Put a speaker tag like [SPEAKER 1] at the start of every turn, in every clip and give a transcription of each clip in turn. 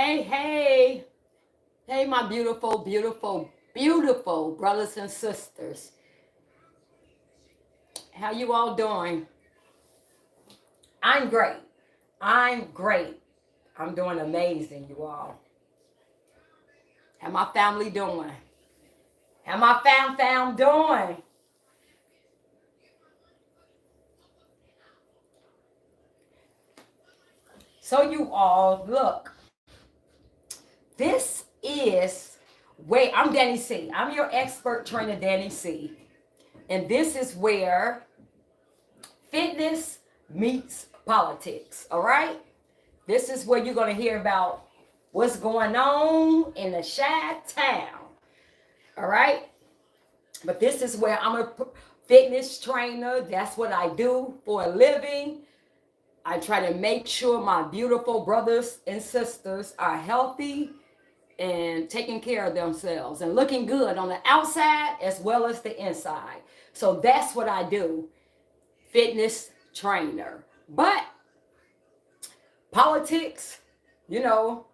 [SPEAKER 1] Hey, hey, hey, my beautiful, beautiful, beautiful brothers and sisters. How you all doing? I'm great. I'm great. I'm doing amazing, you all. How my family doing? How my fam doing? So you all, look, this is where I'm Danny C. I'm your expert trainer, Danny C. And this is where fitness meets politics, all right? This is where you're going to hear about what's going on in the Chi Town. All right. But this is where I'm a fitness trainer. That's what I do for a living. I try to make sure my beautiful brothers and sisters are healthy and taking care of themselves and looking good on the outside as well as the inside. So that's what I do, fitness trainer. But politics, you know,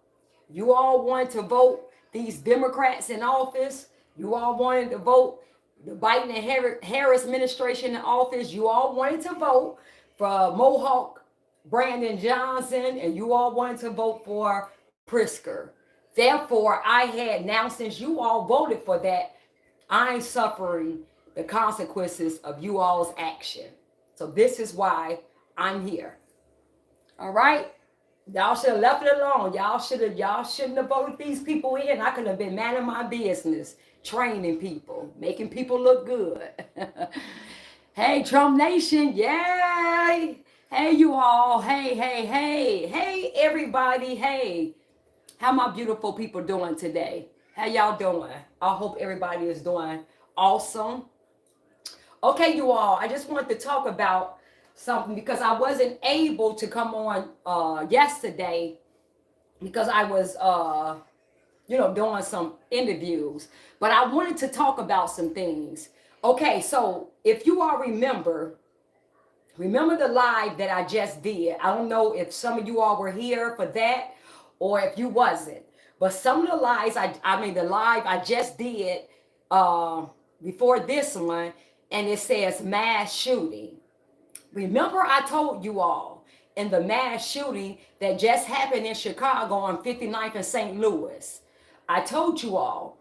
[SPEAKER 1] you all wanted to vote these Democrats in office. You all wanted to vote the Biden and Harris administration in office. You all wanted to vote for Mohawk Brandon Johnson, and you all wanted to vote for Prisker. Therefore, I had, now since you all voted for that, I'm suffering the consequences of you all's action. So this is why I'm here. All right? Y'all should have left it alone. Y'all shouldn't have voted these people in. I could have been man of my business, training people, making people look good. Hey, Trump Nation, yay! Hey, you all. Hey, hey, hey. Hey, everybody. Hey. How my beautiful people doing today? How y'all doing? I hope everybody is doing awesome. Okay, you all, I just wanted to talk about something because I wasn't able to come on yesterday because I was doing some interviews, but I wanted to talk about some things. Okay, so if you all remember the live that I just did. I don't know if some of you all were here for that or if you wasn't, but some of the lives the live I just did before this one, and it says mass shooting. Remember, I told you all in the mass shooting that just happened in Chicago on 59th and St. Louis. I told you all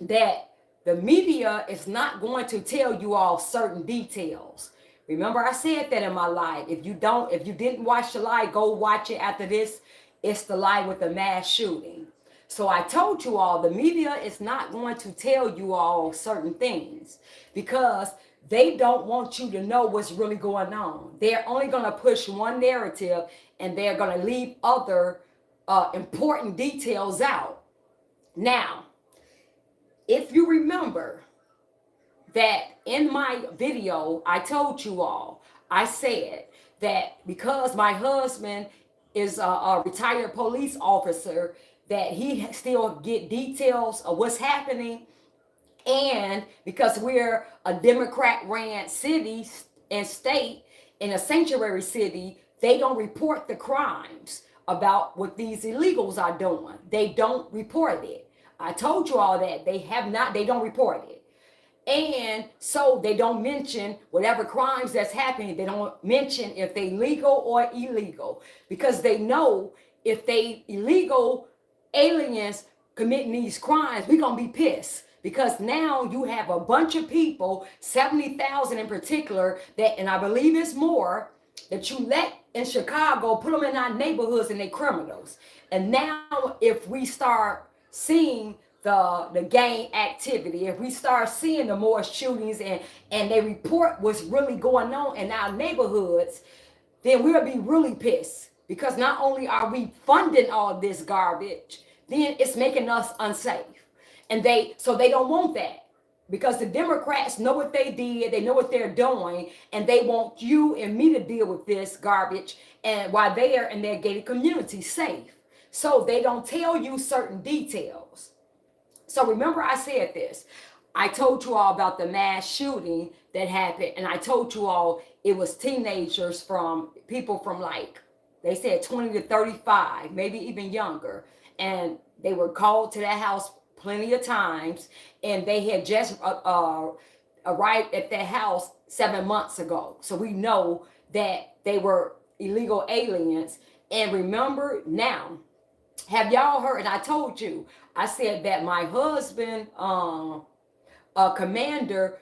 [SPEAKER 1] that the media is not going to tell you all certain details. Remember, I said that in my live. If you didn't watch the live, go watch it after this. It's the live with the mass shooting. So I told you all the media is not going to tell you all certain things because they don't want you to know what's really going on. They're only going to push one narrative and they're going to leave other important details out. Now, if you remember that in my video, I told you all, I said that because my husband is a retired police officer, that he still get details of what's happening. And because we're a Democrat-ran city and state in a sanctuary city, they don't report the crimes about what these illegals are doing. They don't report it. I told you all that. They don't report it. And so they don't mention whatever crimes that's happening. They don't mention if they legal or illegal because they know if they illegal aliens committing these crimes, we're going to be pissed. Because now you have a bunch of people, 70,000 in particular, that, and I believe it's more, that you let in Chicago, put them in our neighborhoods and they criminals. And now if we start seeing the gang activity, if we start seeing the more shootings and they report what's really going on in our neighborhoods, then we'll be really pissed. Because not only are we funding all this garbage, then it's making us unsafe. And they don't want that because the Democrats know what they did, they know what they're doing, and they want you and me to deal with this garbage and while they are in their gated community safe. So they don't tell you certain details. So remember I said this. I told you all about the mass shooting that happened, and I told you all it was teenagers from people from like, they said 20 to 35, maybe even younger. and they were called to that house plenty of times, and they had just arrived at that house 7 months ago. So we know that they were illegal aliens. And remember now, have y'all heard? And I told you, I said that my husband, commander,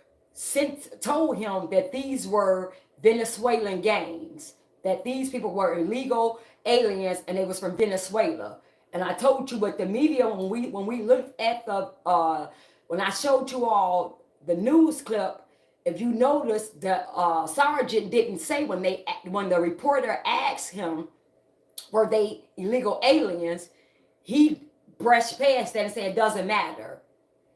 [SPEAKER 1] told him that these were Venezuelan gangs, that these people were illegal aliens, and they was from Venezuela. And I told you with the media, when we looked at the when I showed you all the news clip, if you notice, the sergeant didn't say when the reporter asked him were they illegal aliens, he brushed past that and said it doesn't matter.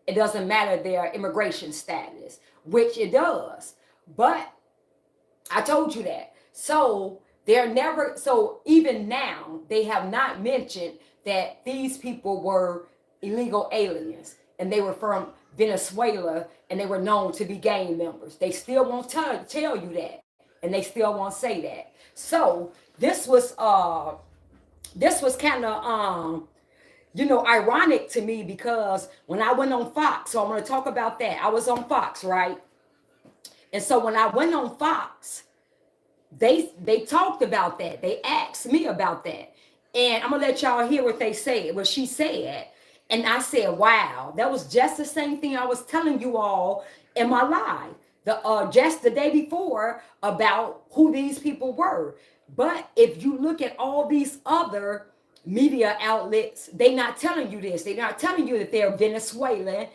[SPEAKER 1] It doesn't matter their immigration status, which it does. But I told you that. So so even now, they have not mentioned that these people were illegal aliens and they were from Venezuela and they were known to be gang members. They still won't tell you that, and they still won't say that. So this was kind of ironic to me, because when I went on Fox, so I'm going to talk about that. I was on Fox, right? And so when I went on Fox, they talked about that. They asked me about that. And I'm going to let y'all hear what she said. And I said, wow, that was just the same thing I was telling you all in my live, just the day before, about who these people were. But if you look at all these other media outlets, they're not telling you this. They're not telling you that they're Venezuelan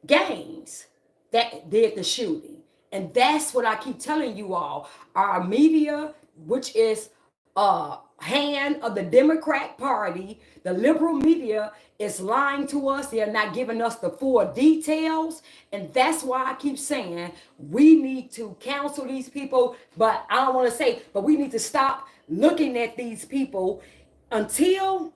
[SPEAKER 1] gangs that did the shooting. And that's what I keep telling you all. Our media, which is hand of the Democrat Party, the liberal media, is lying to us. They're not giving us the full details. And that's why I keep saying we need to counsel these people. But I don't want to say, but we need to stop looking at these people until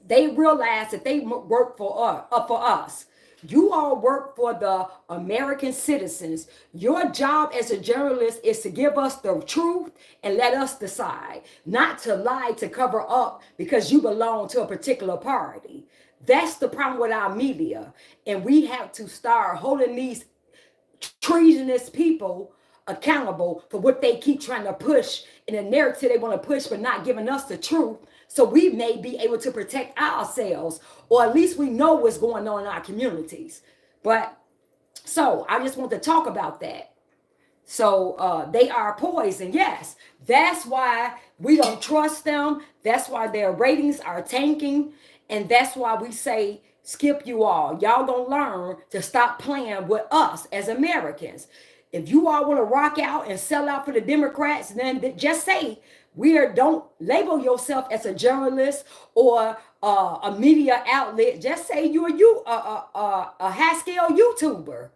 [SPEAKER 1] they realize that they work for us. You all work for the American citizens. Your job as a journalist is to give us the truth and let us decide, not to lie to cover up because you belong to a particular party. That's the problem with our media. And we have to start holding these treasonous people accountable for what they keep trying to push in a narrative they want to push, but not giving us the truth, so we may be able to protect ourselves, or at least we know what's going on in our communities. But so I just want to talk about that. So they are poison. Yes, that's why we don't trust them. That's why their ratings are tanking. And that's why we say, skip you all. Y'all gonna learn to stop playing with us as Americans. If you all want to rock out and sell out for the Democrats, then just say don't label yourself as a journalist or a media outlet. Just say you're a high-scale YouTuber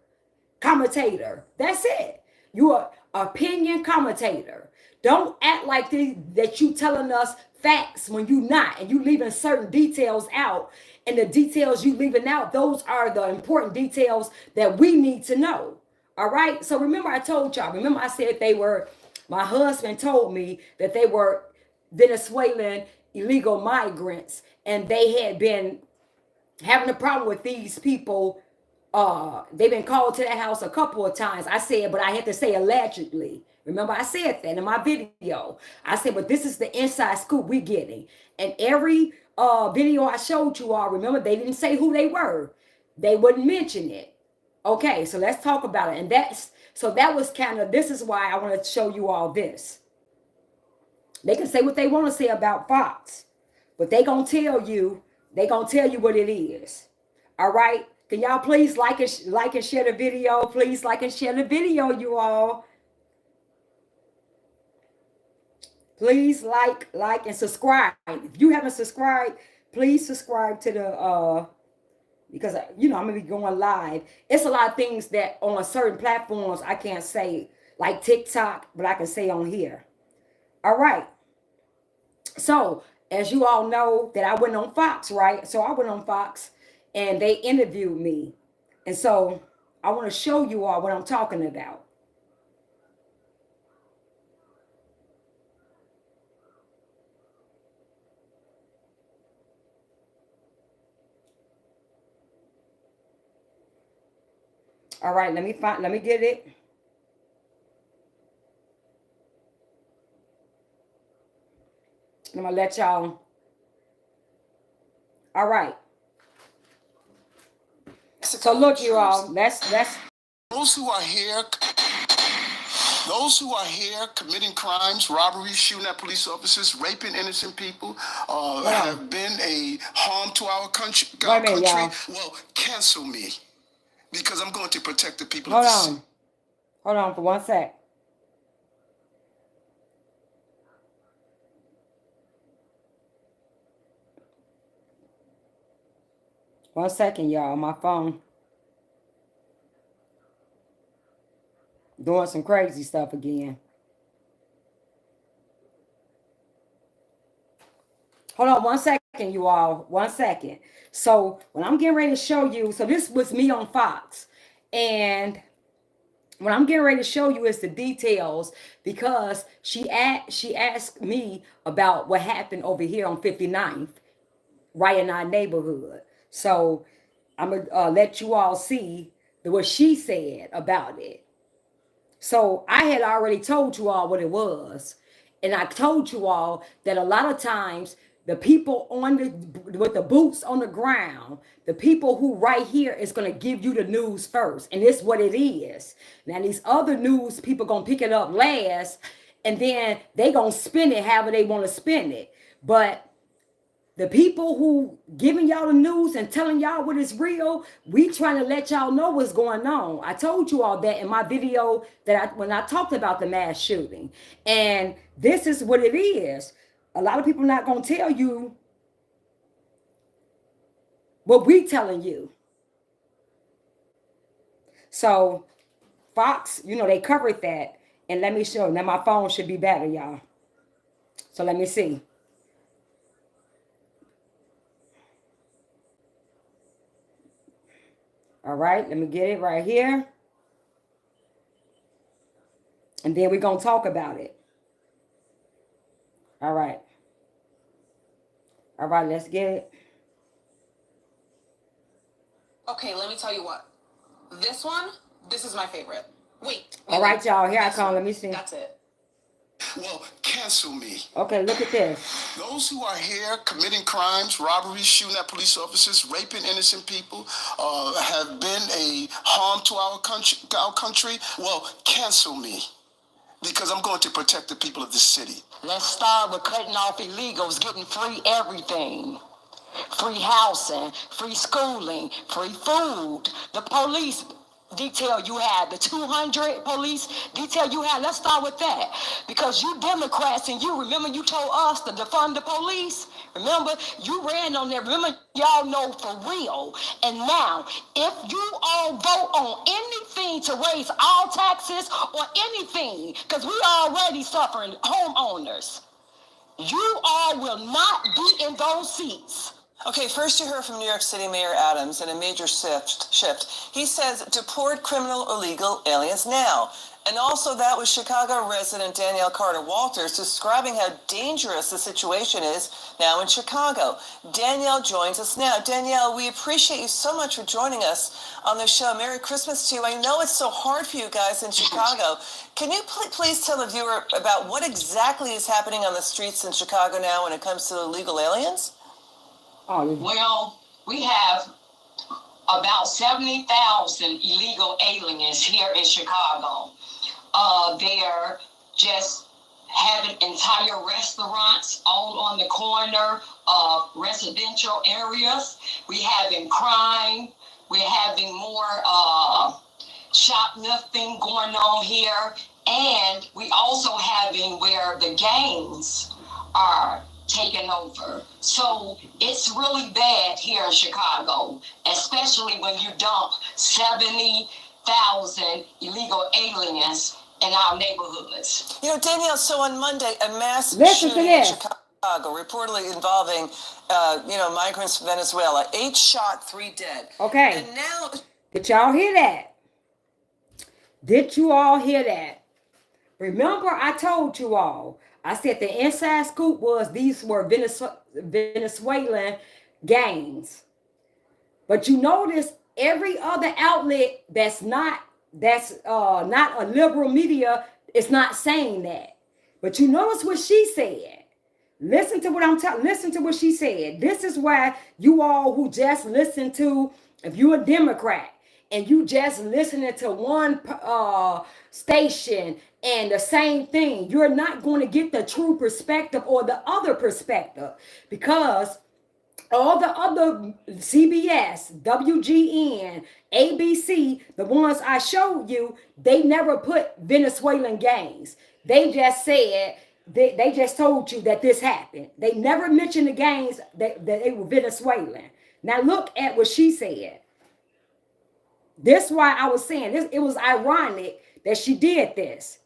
[SPEAKER 1] commentator. That's it. You're an opinion commentator. Don't act like that you telling us facts when you not, and you leaving certain details out. And the details you leaving out, those are the important details that we need to know. All right. So remember, I told y'all. Remember, I said my husband told me that they were Venezuelan illegal migrants, and they had been having a problem with these people. They've been called to that house a couple of times. I said, but I had to say allegedly. Remember, I said that in my video. I said, but this is the inside scoop we're getting. And every video I showed you all, remember, they didn't say who they were. They wouldn't mention it. Okay, so let's talk about it. And that was this is why I want to show you all this. They can say what they want to say about Fox, but they gonna tell you what it is. All right. Can y'all please like and share the video? Please like and share the video, you all. Please like and subscribe. If you haven't subscribed, please subscribe to the because I'm gonna be going live. It's a lot of things that on certain platforms I can't say, like TikTok, but I can say on here. All right. So as you all know, that I went on Fox, right? So I went on Fox and they interviewed me. And so I want to show you all what I'm talking about. All right, let me get it. I'm gonna let y'all. All right. So look, you all. Let's.
[SPEAKER 2] Those who are here, those who are here committing crimes, robberies, shooting at police officers, raping innocent people, have been a harm to our country.
[SPEAKER 1] Wait a minute, y'all.
[SPEAKER 2] Well, cancel me, because I'm going to protect the people
[SPEAKER 1] Hold
[SPEAKER 2] of the city.
[SPEAKER 1] on. Hold on for one sec. One second, y'all. My phone doing some crazy stuff again. Hold on one second, you all. 1 second. So when I'm getting ready to show you, so this was me on Fox. And what I'm getting ready to show you is the details, because she asked me about what happened over here on 59th, right in our neighborhood. So I'm gonna let you all see what she said about it. So I had already told you all what it was. And I told you all that a lot of times the people on the with the boots on the ground, the people who right here is gonna give you the news first. And it's what it is. Now these other news people gonna pick it up last, and then they gonna spin it however they want to spin it. But the people who giving y'all the news and telling y'all what is real, we trying to let y'all know what's going on. I told you all that in my video when I talked about the mass shooting. And this is what it is. A lot of people not going to tell you what we telling you. So Fox, they covered that. And let me show. Now my phone should be better, y'all. So let me see. All right, let me get it right here. And then we're going to talk about it. All right. All right, let's get it.
[SPEAKER 3] Okay, let me tell you what. This is my favorite. Wait.
[SPEAKER 1] All right, y'all, here I come. Let me see.
[SPEAKER 3] That's it.
[SPEAKER 2] Well, cancel me.
[SPEAKER 1] Okay, look at this.
[SPEAKER 2] Those who are here committing crimes, robberies, shooting at police officers, raping innocent people, have been a harm to our country. Well, cancel me, because I'm going to protect the people of this city.
[SPEAKER 4] Let's start with cutting off illegals, getting free everything. Free housing, free schooling, free food. The police detail you had, the 200 police detail you had, let's start with that. Because you Democrats, and remember you told us to defund the police? Remember, you ran on there. Remember, y'all know for real. And now, if you all vote on anything to raise all taxes or anything, because we already suffering homeowners, you all will not be in those seats.
[SPEAKER 5] Okay, first you heard from New York City Mayor Adams in a major shift. He says deport criminal illegal aliens now. And also that was Chicago resident Danielle Carter Walters describing how dangerous the situation is now in Chicago. Danielle joins us now. Danielle, we appreciate you so much for joining us on the show. Merry Christmas to you. I know it's so hard for you guys in Chicago. Can you please tell the viewer about what exactly is happening on the streets in Chicago now when it comes to illegal aliens?
[SPEAKER 4] Well, we have about 70,000 illegal aliens here in Chicago. They're just having entire restaurants all on the corner of residential areas. We're having crime. We're having more shoplifting going on here. And we also having where the gangs are taken over. So it's really bad here in Chicago, especially when you dump 70,000 illegal aliens in our neighborhoods.
[SPEAKER 5] You know, Danielle, so on Monday, a mass shooting in Chicago, reportedly involving, migrants from Venezuela. 8 shot, 3 dead.
[SPEAKER 1] Okay.
[SPEAKER 5] And now...
[SPEAKER 1] Did y'all hear that? Did you all hear that? Remember, I told you all. I said the inside scoop was these were Venezuelan gangs. But you notice every other outlet that's not a liberal media is not saying that. But you notice what she said. Listen to what I'm telling. Listen to what she said. This is why you all who just listen to, if you're a Democrat and you just listening to one station and the same thing, you're not going to get the true perspective or the other perspective, because all the other CBS, WGN, ABC, the ones I showed you, they never put Venezuelan gangs. They just said, they just told you that this happened. They never mentioned the gangs that they were Venezuelan. Now look at what she said. This why I was saying this. It was ironic that she did this.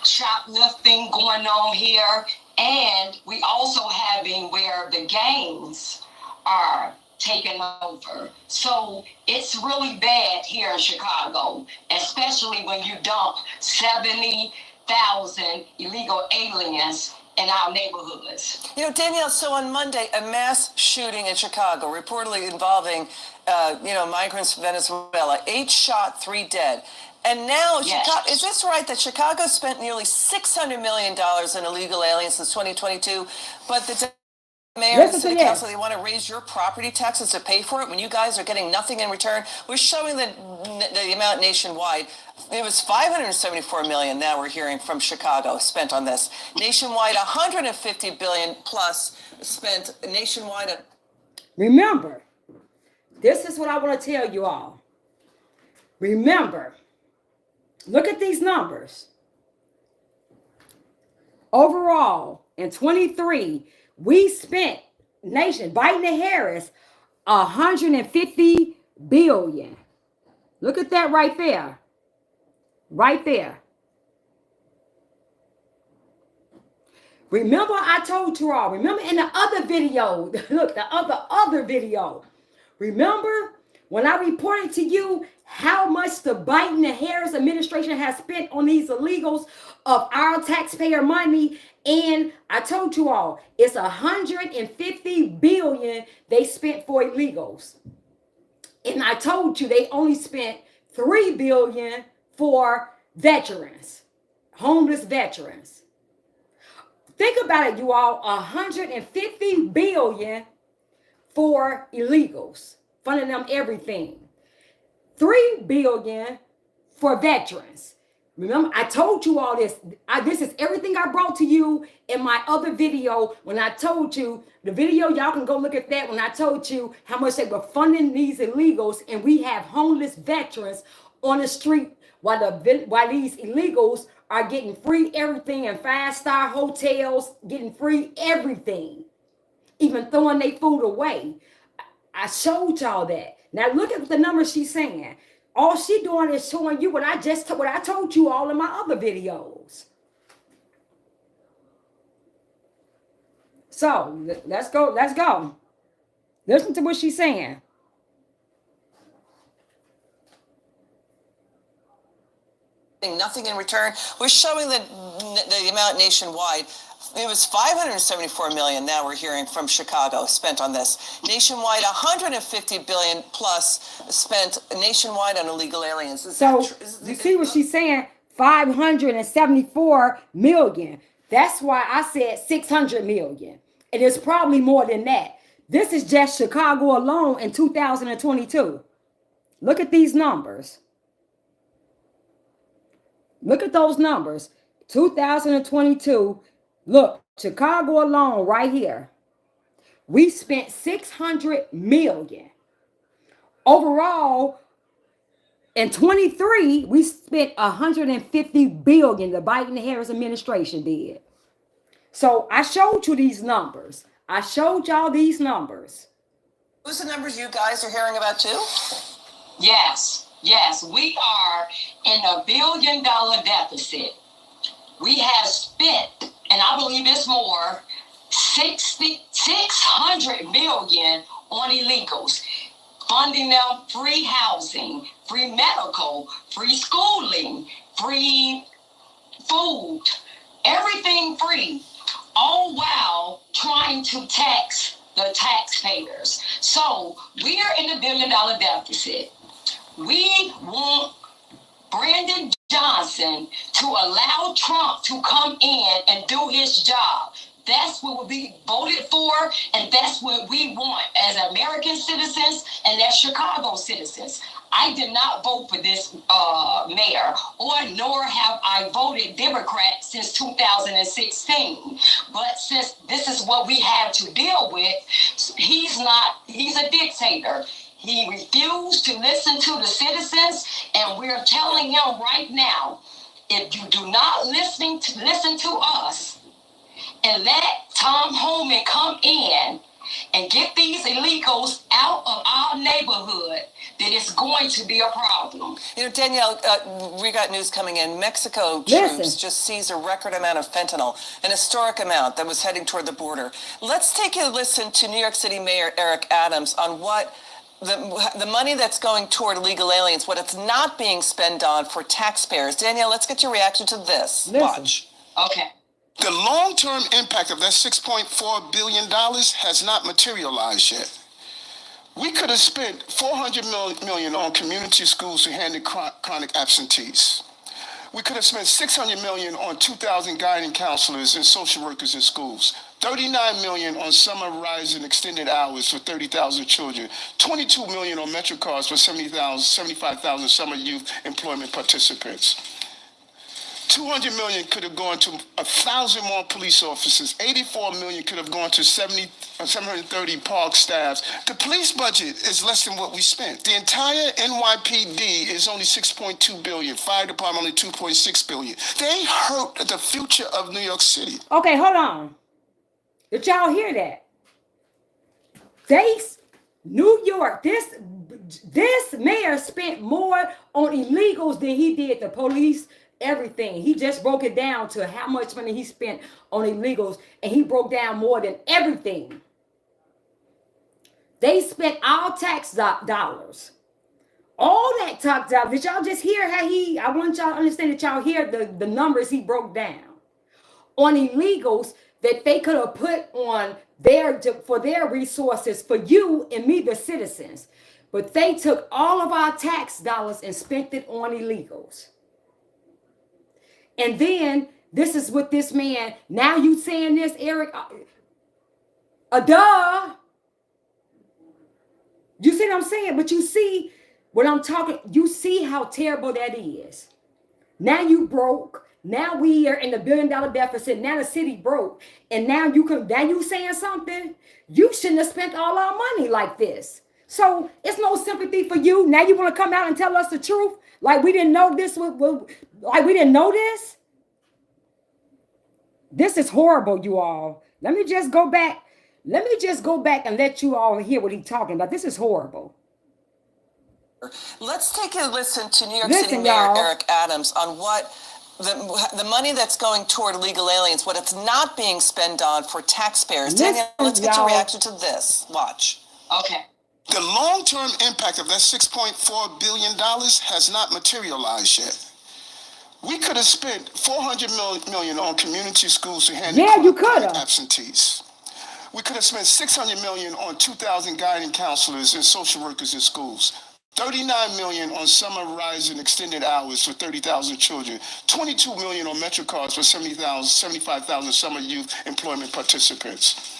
[SPEAKER 4] Shoplifting going on here, and we also having where the gangs are taking over. So it's really bad here in Chicago, especially when you dump 70,000 illegal aliens in our neighborhoods.
[SPEAKER 5] You know, Danielle, so on Monday, a mass shooting in Chicago, reportedly involving, migrants from Venezuela, 8 shot, 3 dead. And now,
[SPEAKER 4] Yes.
[SPEAKER 5] Chicago, is this right that Chicago spent nearly $600 million in illegal aliens since 2022, but the mayor and the city council, they want to raise your property taxes to pay for it when you guys are getting nothing in return? We're showing the amount nationwide. It was $574 million, now we're hearing, from Chicago spent on this. Nationwide, $150 billion plus spent nationwide.
[SPEAKER 1] Remember, this is what I want to tell you all. Remember, look at these numbers. Overall, in 23, we spent, Biden and Harris, $150 billion. Look at that right there. Right there. Remember I told you all, remember in the other video, look, the other video, remember when I reported to you how much the Biden and Harris administration has spent on these illegals of our taxpayer money? And I told you all, it's $150 billion they spent for illegals. And I told you they only spent $3 billion for veterans, homeless veterans. Think about it, you all, $150 billion for illegals, funding them everything. $3 billion for veterans. Remember, I told you all this. This is everything I brought to you in my other video when I told you, the video, y'all can go look at that, when I told you how much they were funding these illegals, and we have homeless veterans on the street while these illegals are getting free everything in 5-star hotels, getting free everything, even throwing their food away. I showed y'all that. Now look at the numbers she's saying. All she doing is showing you what I told you all in my other videos. So let's go. Listen to what she's saying.
[SPEAKER 5] Nothing in return. We're showing the amount nationwide. It was $574 million, now we're hearing, from Chicago spent on this. Nationwide, $150 billion plus spent nationwide on illegal aliens.
[SPEAKER 1] So you see what she's saying? $574 million. That's why I said $600 million. It is probably more than that. This is just Chicago alone in 2022. Look at these numbers. Look at those numbers. 2022. Look, Chicago alone right here. We spent $600 million. Overall, in 23, we spent $150 billion. The Biden-Harris administration did. So I showed you these numbers. I showed y'all these numbers.
[SPEAKER 5] Who's the numbers you guys are hearing about too?
[SPEAKER 4] Yes, we are in $1 billion deficit. We have spent, and I believe it's more, $600 million on illegals, funding them free housing, free medical, free schooling, free food, everything free, all while trying to tax the taxpayers. So we are in a $1 billion deficit. We want Brandon Johnson to allow Trump to come in and do his job. That's what we voted for, and that's what we want as American citizens and as Chicago citizens. I did not vote for this mayor, nor have I voted Democrat since 2016. But since this is what we have to deal with, he's a dictator. He refused to listen to the citizens, and we're telling him right now, if you do not listen to us and let Tom Homan come in and get these illegals out of our neighborhood, then it's going to be a problem.
[SPEAKER 5] You know, Danielle, we got news coming in. Mexico
[SPEAKER 1] Listen.
[SPEAKER 5] troops just seized a record amount of fentanyl, an historic amount that was heading toward the border. Let's take a listen to New York City Mayor Eric Adams on what the money that's going toward illegal aliens, what it's not being spent on for taxpayers. Danielle, let's get your reaction to this.
[SPEAKER 1] Listen.
[SPEAKER 5] Watch.
[SPEAKER 4] Okay.
[SPEAKER 2] The long-term impact of that $6.4 billion has not materialized yet. We could have spent $400 million on community schools to handle chronic absentees. We could have spent $600 million on 2,000 guiding counselors and social workers in schools, $39 million on summer rising extended hours for 30,000 children, $22 million on Metro cards for 75,000 summer youth employment participants. $200 million could have gone to 1,000 more police officers. $84 million could have gone to 730 park staffs. The police budget is less than what we spent. The entire NYPD is only $6.2 billion. Fire department only $2.6 billion. They hurt the future of New York City.
[SPEAKER 1] Okay, hold on. Did y'all hear that? New York, this mayor spent more on illegals than he did the police. Everything. He just broke it down to how much money he spent on illegals, and he broke down more than everything. They spent all tax dollars. All that tax dollars. Did y'all just hear how I want y'all to understand that y'all hear the numbers he broke down on illegals that they could have put on for their resources for you and me, the citizens. But they took all of our tax dollars and spent it on illegals. And then this is what this man, now you saying this, Eric, duh. You see what I'm saying? But you see what I'm talking, you see how terrible that is. Now you broke. Now we are in the $1 billion deficit. Now the city broke. And now you saying something? You shouldn't have spent all our money like this. So it's no sympathy for you. Now you want to come out and tell us the truth? Like we didn't know this like we didn't know this? This is horrible, you all. Let me just go back and let you all hear what he's talking about. This is horrible.
[SPEAKER 5] Let's take a listen to New York City Mayor
[SPEAKER 1] y'all.
[SPEAKER 5] Eric Adams on what the money that's going toward illegal aliens, what it's not being spent on for taxpayers. Danielle, let's get your reaction to this. Watch.
[SPEAKER 4] Okay.
[SPEAKER 2] The long-term impact of that $6.4 billion has not materialized yet. We could have spent $400 million on community schools to handle chronic absentees. We could have spent $600 million on 2,000 guiding counselors and social workers in schools. $39 million on summer rising extended hours for 30,000 children. $22 million on Metro cards for 75,000 summer youth employment participants.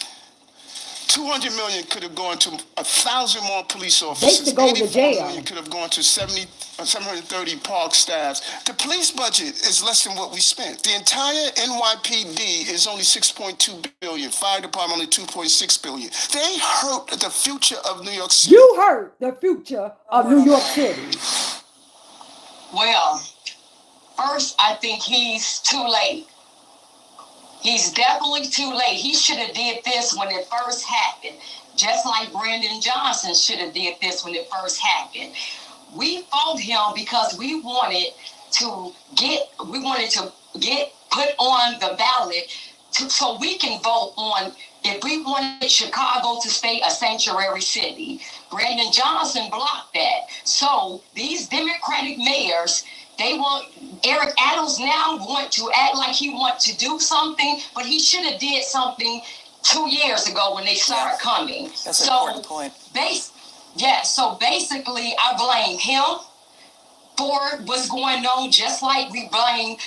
[SPEAKER 2] $200 million could have gone to 1,000 more police officers.
[SPEAKER 1] They should go to jail.
[SPEAKER 2] $84 million could have gone to 730 park staffs. The police budget is less than what we spent. The entire NYPD is only $6.2 billion. Fire department only $2.6 billion. They hurt the future of New York City.
[SPEAKER 1] You hurt the future of New York City.
[SPEAKER 4] Well, first, I think he's too late. He's definitely too late. He should have did this when it first happened, just like Brandon Johnson should have did this when it first happened. We fought him because we wanted to get put on the ballot so we can vote on if we wanted Chicago to stay a sanctuary city. Brandon Johnson blocked that. So these Democratic mayors, Eric Adams now want to act like he wants to do something, but he should have did something 2 years ago when they started coming.
[SPEAKER 5] That's an important point.
[SPEAKER 4] So basically, I blame him for what's going on, just like we blame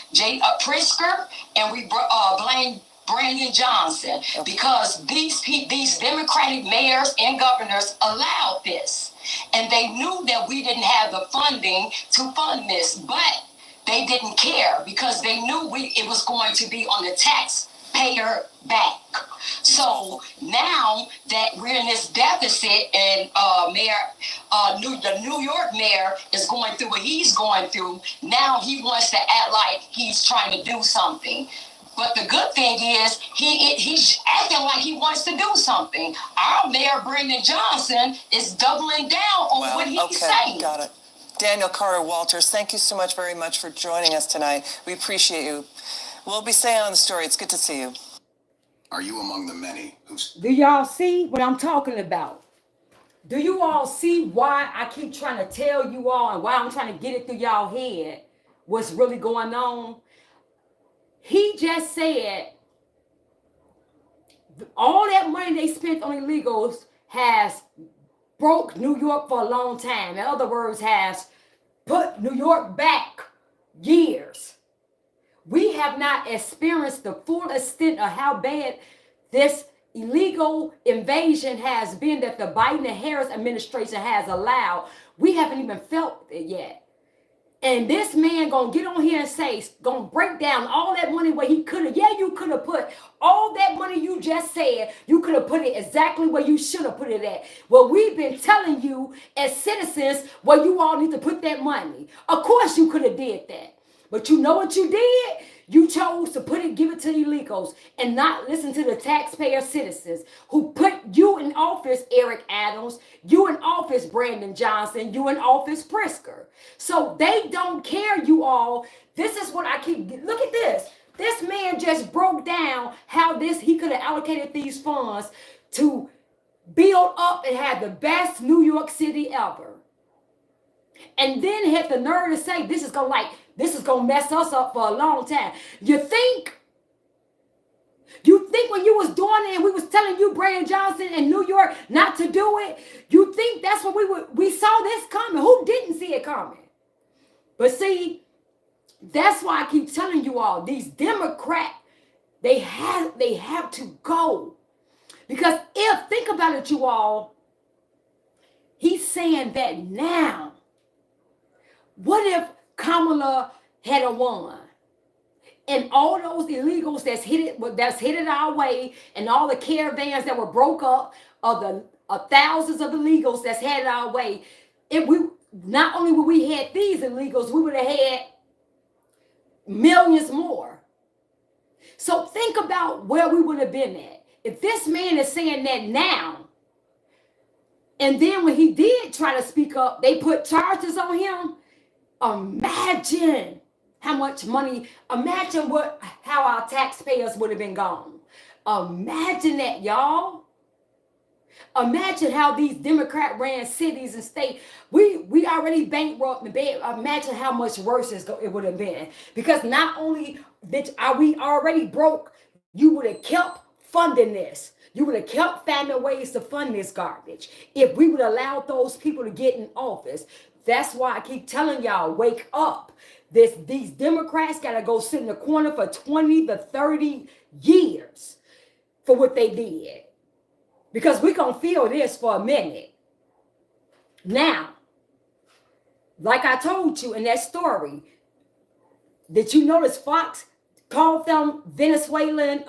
[SPEAKER 4] Pritzker and we blame Brandon Johnson, because these Democratic mayors and governors allowed this, and they knew that we didn't have the funding to fund this, but they didn't care because they knew it was going to be on the taxpayer back. So now that we're in this deficit, and the New York mayor is going through what he's going through, now he wants to act like he's trying to do something. But the good thing is he's acting like he wants to do something. Our mayor, Brandon Johnson, is doubling down on what he's saying.
[SPEAKER 5] Got it. Daniel Carter Walters, thank you so much very much for joining us tonight. We appreciate you. We'll be staying on the story. It's good to see you.
[SPEAKER 2] Are you among the many who's...
[SPEAKER 1] Do y'all see what I'm talking about? Do you all see why I keep trying to tell you all, and why I'm trying to get it through y'all head what's really going on? He just said all that money they spent on illegals has broke New York for a long time. In other words, has put New York back years. We have not experienced the full extent of how bad this illegal invasion has been that the Biden and Harris administration has allowed. We haven't even felt it yet. And this man gonna get on here and say, gonna break down all that money where he could have. Yeah, you could have put all that money you just said, you could have put it exactly where you should have put it at. Well, we've been telling you as citizens where you all need to put that money. Of course you could have did that. But you know what you did? You chose to give it to illegals and not listen to the taxpayer citizens who put you in office, Eric Adams, you in office, Brandon Johnson, you in office, Pritzker. So they don't care, you all. This is what I keep, look at this. This man just broke down how he could have allocated these funds to build up and have the best New York City ever. And then had the nerve to say this is gonna mess us up for a long time. You think when you was doing it and we was telling you, Brandon Johnson and New York, not to do it, you think that's what we saw this coming? Who didn't see it coming? But see, that's why I keep telling you all, these Democrats, they have to go. Because think about it, you all, he's saying that now. What if Kamala had won? And all those illegals that's headed our way, and all the caravans that were broke up, of the thousands of illegals that's headed our way, not only would we had these illegals, we would have had millions more. So think about where we would have been at. If this man is saying that now, and then when he did try to speak up, they put charges on him. Imagine how much money, how our taxpayers would have been gone. Imagine that, y'all. Imagine how these Democrat ran cities and states. We already bankrupt. Imagine how much worse it would have been. Because not only are we already broke, you would have kept funding this. You would have kept finding ways to fund this garbage if we would allow those people to get in office. That's why I keep telling y'all, wake up. These Democrats got to go sit in the corner for 20 to 30 years for what they did. Because we're going to feel this for a minute. Now, like I told you in that story, did you notice Fox called them Venezuelan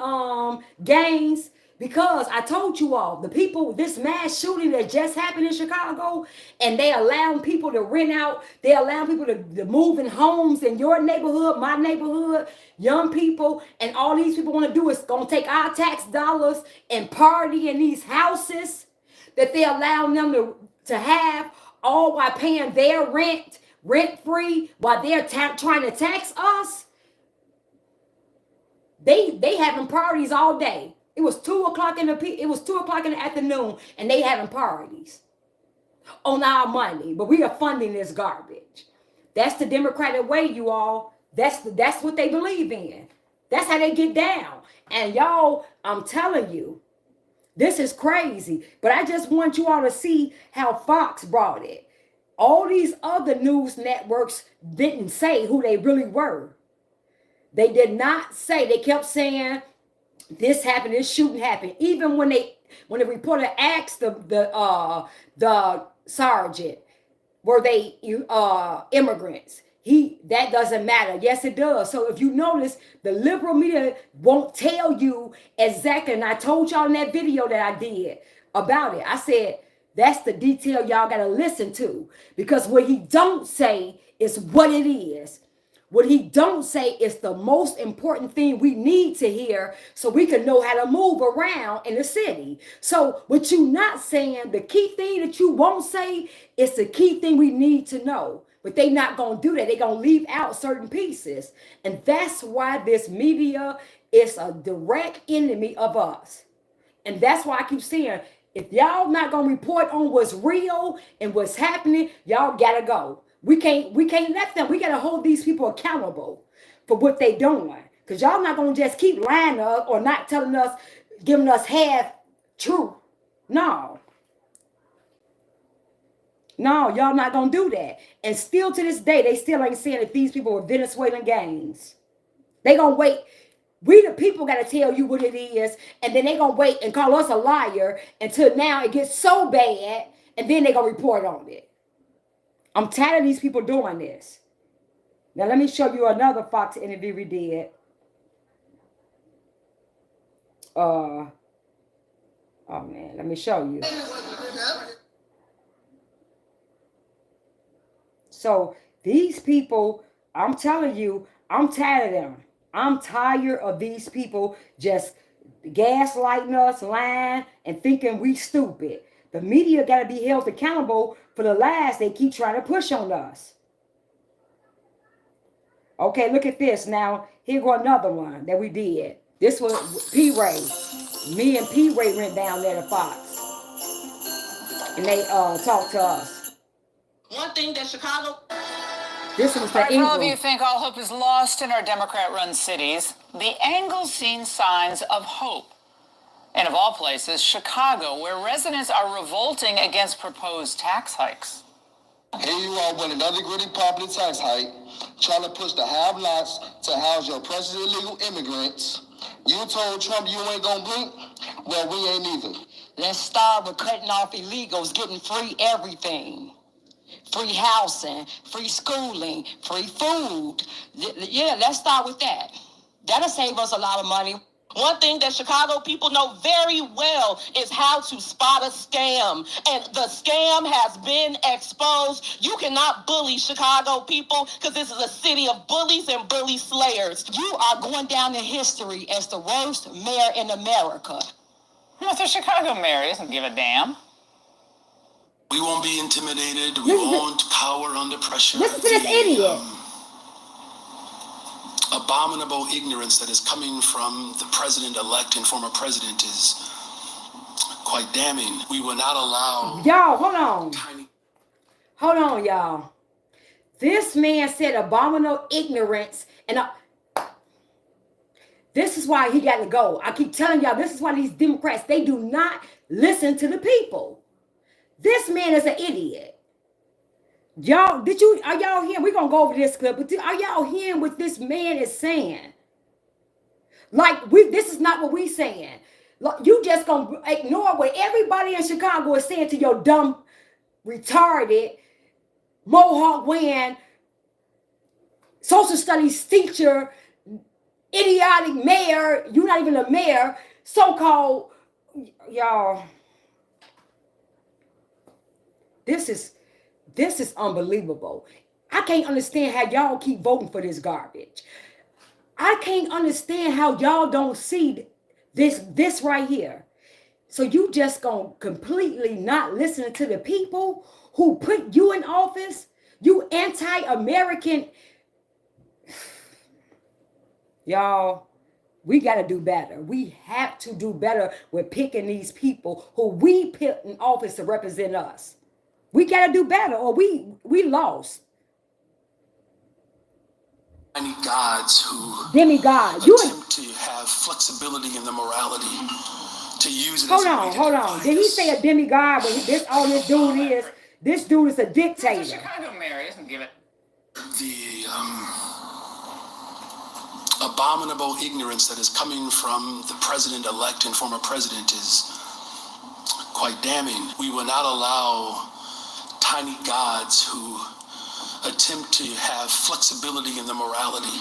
[SPEAKER 1] gangs? Because I told you all, the people, this mass shooting that just happened in Chicago, and they allowing people to rent out, they allowing people to move in homes in your neighborhood, my neighborhood, young people, and all these people want to do is going to take our tax dollars and party in these houses that they allowing them to have, all while paying their rent-free, while they're trying to tax us. They having parties all day. It was 2 o'clock in the afternoon, and they having parties on our money. But we are funding this garbage. That's the Democratic way, you all. That's what they believe in. That's how they get down. And y'all, I'm telling you, This is crazy. But I just want you all to see how Fox brought it. All these other news networks didn't say who they really were. They did not say. They kept saying this happened, this shooting happened. Even when the reporter asked the sergeant, were they immigrants? That doesn't matter. Yes, it does. So if you notice, the liberal media won't tell you exactly. And I told y'all in that video that I did about it. I said, that's the detail y'all got to listen to. Because what he don't say is what it is. What he don't say is the most important thing we need to hear so we can know how to move around in the city. So what you not saying, the key thing that you won't say is the key thing we need to know. But they not going to do that. They're going to leave out certain pieces. And that's why this media is a direct enemy of us. And that's why I keep saying, if y'all not going to report on what's real and what's happening, y'all got to go. We can't let them. We got to hold these people accountable for what they doing. Because y'all not going to just keep lying to us or not telling us, giving us half truth. No. No, y'all not going to do that. And still to this day, they still ain't saying that these people were Venezuelan gangs. They going to wait. We the people got to tell you what it is. And then they going to wait and call us a liar until now it gets so bad. And then they going to report on it. I'm tired of these people doing this. Now, let me show you another Fox interview we did. Oh, man, let me show you. So, these people, I'm telling you, I'm tired of them. I'm tired of these people just gaslighting us, lying, and thinking we stupid. The media got to be held accountable for the lies they keep trying to push on us. Okay, look at this. Now, here go another one that we did. This was P. Ray. Me and P. Ray went down there to Fox. And they talked to us.
[SPEAKER 3] One thing that Chicago...
[SPEAKER 1] This was
[SPEAKER 6] For
[SPEAKER 1] the
[SPEAKER 6] all of you think all hope is lost in our Democrat-run cities, the Angle's seen signs of hope. And of all places, Chicago, where residents are revolting against proposed tax hikes.
[SPEAKER 2] Here you are with another gritty property tax hike, trying to push the have-nots to house your precious illegal immigrants. You told Trump you ain't gonna blink? Well, we ain't either.
[SPEAKER 7] Let's start with cutting off illegals, getting free everything. Free housing, free schooling, free food. Yeah, let's start with that. That'll save us a lot of money.
[SPEAKER 3] One thing that Chicago people know very well is how to spot a scam. And the scam has been exposed. You cannot bully Chicago people because this is a city of bullies and bully slayers.
[SPEAKER 7] You are going down in history as the worst mayor in America.
[SPEAKER 6] Well, the Chicago mayor doesn't give a damn.
[SPEAKER 2] We won't be intimidated. We won't cower under pressure.
[SPEAKER 1] Listen to this idiot.
[SPEAKER 2] Abominable ignorance that is coming from the president-elect and former president is quite damning. We will not allow...
[SPEAKER 1] Y'all, hold on. Hold on, y'all. This man said abominable ignorance. And this is why he got to go. I keep telling y'all, this is why these Democrats, they do not listen to the people. This man is an idiot. Y'all, are y'all hearing? We're going to go over this clip, but are y'all hearing what this man is saying? Like, this is not what we saying. You just going to ignore what everybody in Chicago is saying to your dumb, retarded, mohawk wearing, social studies teacher, idiotic mayor. You're not even a mayor, so-called, y'all. This is unbelievable. I can't understand how y'all keep voting for this garbage. I can't understand how y'all don't see this right here. So you just gonna completely not listen to the people who put you in office? You anti-American. Y'all, we got to do better. We have to do better with picking these people who we put in office to represent us. We got to do better or we lost.
[SPEAKER 2] Gods who
[SPEAKER 1] demigod. You
[SPEAKER 2] attempt to have flexibility in the morality to use it
[SPEAKER 1] Hold
[SPEAKER 2] as a way
[SPEAKER 1] on,
[SPEAKER 2] to
[SPEAKER 1] hold on.
[SPEAKER 2] divide
[SPEAKER 1] Did he
[SPEAKER 2] us.
[SPEAKER 1] say a demigod? When this all this dude is? This dude is a
[SPEAKER 6] The
[SPEAKER 1] dictator.
[SPEAKER 6] Chicago mayor isn't give it.
[SPEAKER 2] The abominable ignorance that is coming from the president-elect and former president is quite damning. We will not allow tiny gods who attempt to have flexibility in the morality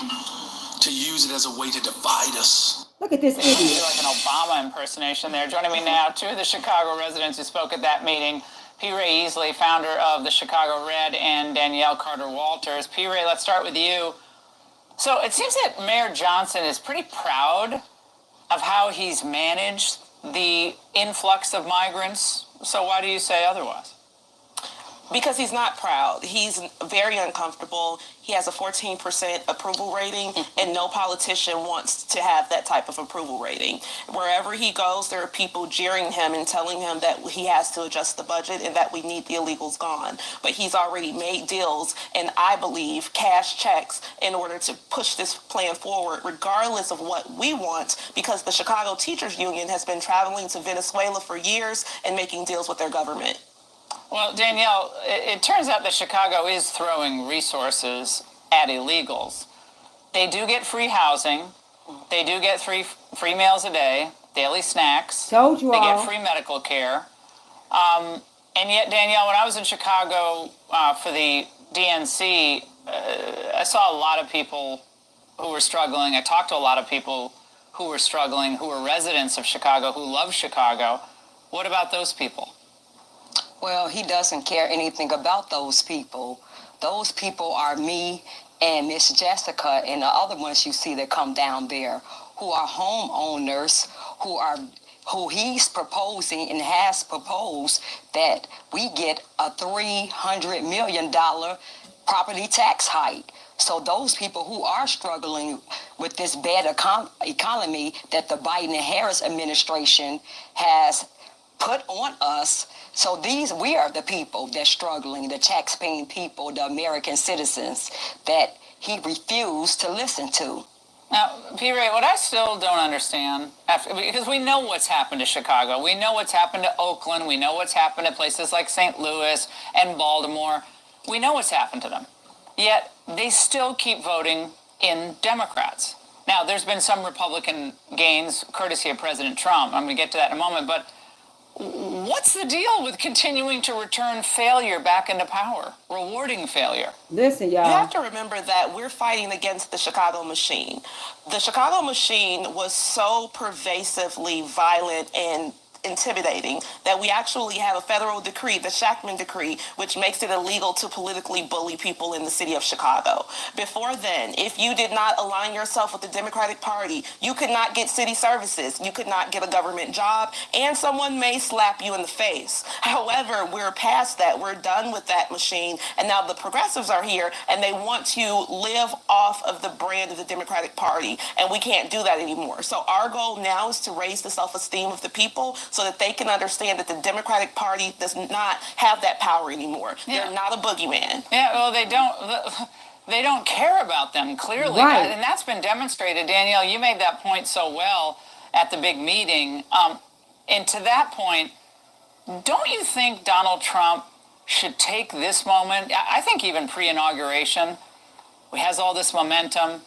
[SPEAKER 2] to use it as a way to divide us.
[SPEAKER 1] Look at this
[SPEAKER 6] Do
[SPEAKER 1] idiot.
[SPEAKER 6] like an Obama impersonation there. Joining me now, two of the Chicago residents who spoke at that meeting. P. Ray Easley, founder of the Chicago Red, and Danielle Carter Walters. P. Ray, let's start with you. So it seems that Mayor Johnson is pretty proud of how he's managed the influx of migrants. So why do you say otherwise?
[SPEAKER 3] Because he's not proud. He's very uncomfortable. He has a 14% approval rating, and no politician wants to have that type of approval rating. Wherever he goes, there are people jeering him and telling him that he has to adjust the budget and that we need the illegals gone. But he's already made deals, and I believe cash checks, in order to push this plan forward, regardless of what we want, because the Chicago Teachers Union has been traveling to Venezuela for years and making deals with their government.
[SPEAKER 6] Well, Danielle, it turns out that Chicago is throwing resources at illegals. They do get free housing. They do get free meals a day, daily snacks.
[SPEAKER 1] Told you
[SPEAKER 6] They
[SPEAKER 1] all.
[SPEAKER 6] get free medical care. And yet, Danielle, when I was in Chicago for the DNC, I saw a lot of people who were struggling. I talked to a lot of people who were struggling, who were residents of Chicago, who love Chicago. What about those people?
[SPEAKER 7] Well, he doesn't care anything about those people. Those people are me and Miss Jessica and the other ones you see that come down there, who are homeowners, who he's proposing and has proposed that we get a $300 million property tax hike. So those people who are struggling with this bad economy that the Biden and Harris administration has put on us. So we are the people that's struggling, the tax-paying people, the American citizens that he refused to listen to.
[SPEAKER 6] Now, P. Ray, what I still don't understand, because we know what's happened to Chicago, we know what's happened to Oakland, we know what's happened to places like St. Louis and Baltimore, we know what's happened to them. Yet they still keep voting in Democrats. Now, there's been some Republican gains courtesy of President Trump. I'm going to get to that in a moment, but what's the deal with continuing to return failure back into power, rewarding failure?
[SPEAKER 1] Listen, y'all.
[SPEAKER 3] You have to remember that we're fighting against the Chicago machine. The Chicago machine was so pervasively violent and intimidating that we actually have a federal decree, the Shackman Decree, which makes it illegal to politically bully people in the city of Chicago. Before then, if you did not align yourself with the Democratic Party, you could not get city services, you could not get a government job, and someone may slap you in the face. However, we're past that. We're done with that machine, and now the progressives are here, and they want to live off of the brand of the Democratic Party, and we can't do that anymore. So our goal now is to raise the self-esteem of the people so that they can understand that the Democratic Party does not have that power anymore.
[SPEAKER 6] Yeah.
[SPEAKER 3] They're not a boogeyman.
[SPEAKER 6] Yeah, well, they don't care about them, clearly.
[SPEAKER 1] Right.
[SPEAKER 6] And that's been demonstrated. Danielle, you made that point so well at the big meeting. And to that point, don't you think Donald Trump should take this moment, I think even pre-inauguration, he has all this momentum,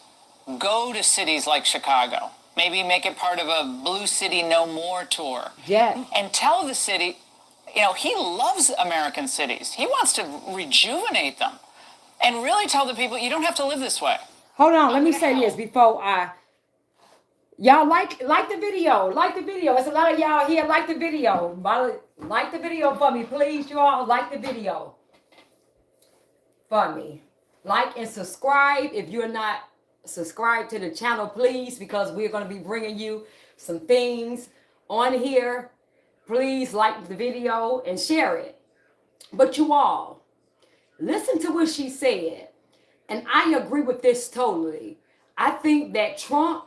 [SPEAKER 6] go to cities like Chicago, maybe make it part of a Blue City No More tour.
[SPEAKER 1] Yeah.
[SPEAKER 6] And tell the city, he loves American cities. He wants to rejuvenate them and really tell the people, you don't have to live this way.
[SPEAKER 1] Hold on, let me say this before y'all like the video. Like the video. There's a lot of y'all here like the video. Like the video for me, please, y'all. Like the video for me. Like and subscribe if you're not subscribed to the channel, please, because we're going to be bringing you some things on here. Please like the video and share it. But you all, listen to what she said. And I agree with this totally. I think that Trump,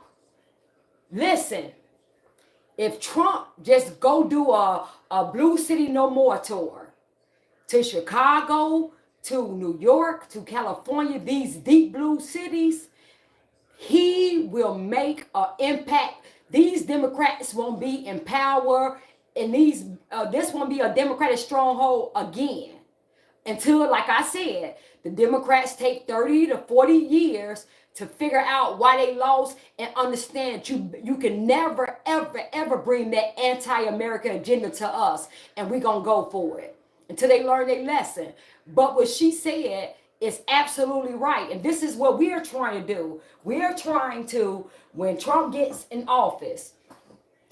[SPEAKER 1] listen, if Trump just go do a Blue City No More tour to Chicago, to New York, to California, these deep blue cities, he will make an impact these Democrats won't be in power, and this won't be a Democratic stronghold again until, like I said, the Democrats take 30 to 40 years to figure out why they lost and understand you can never, ever bring that anti-American agenda to us, and we're going to go for it until they learn their lesson. But what she said is absolutely right, and this is what we're trying to do. We're trying to, when Trump gets in office,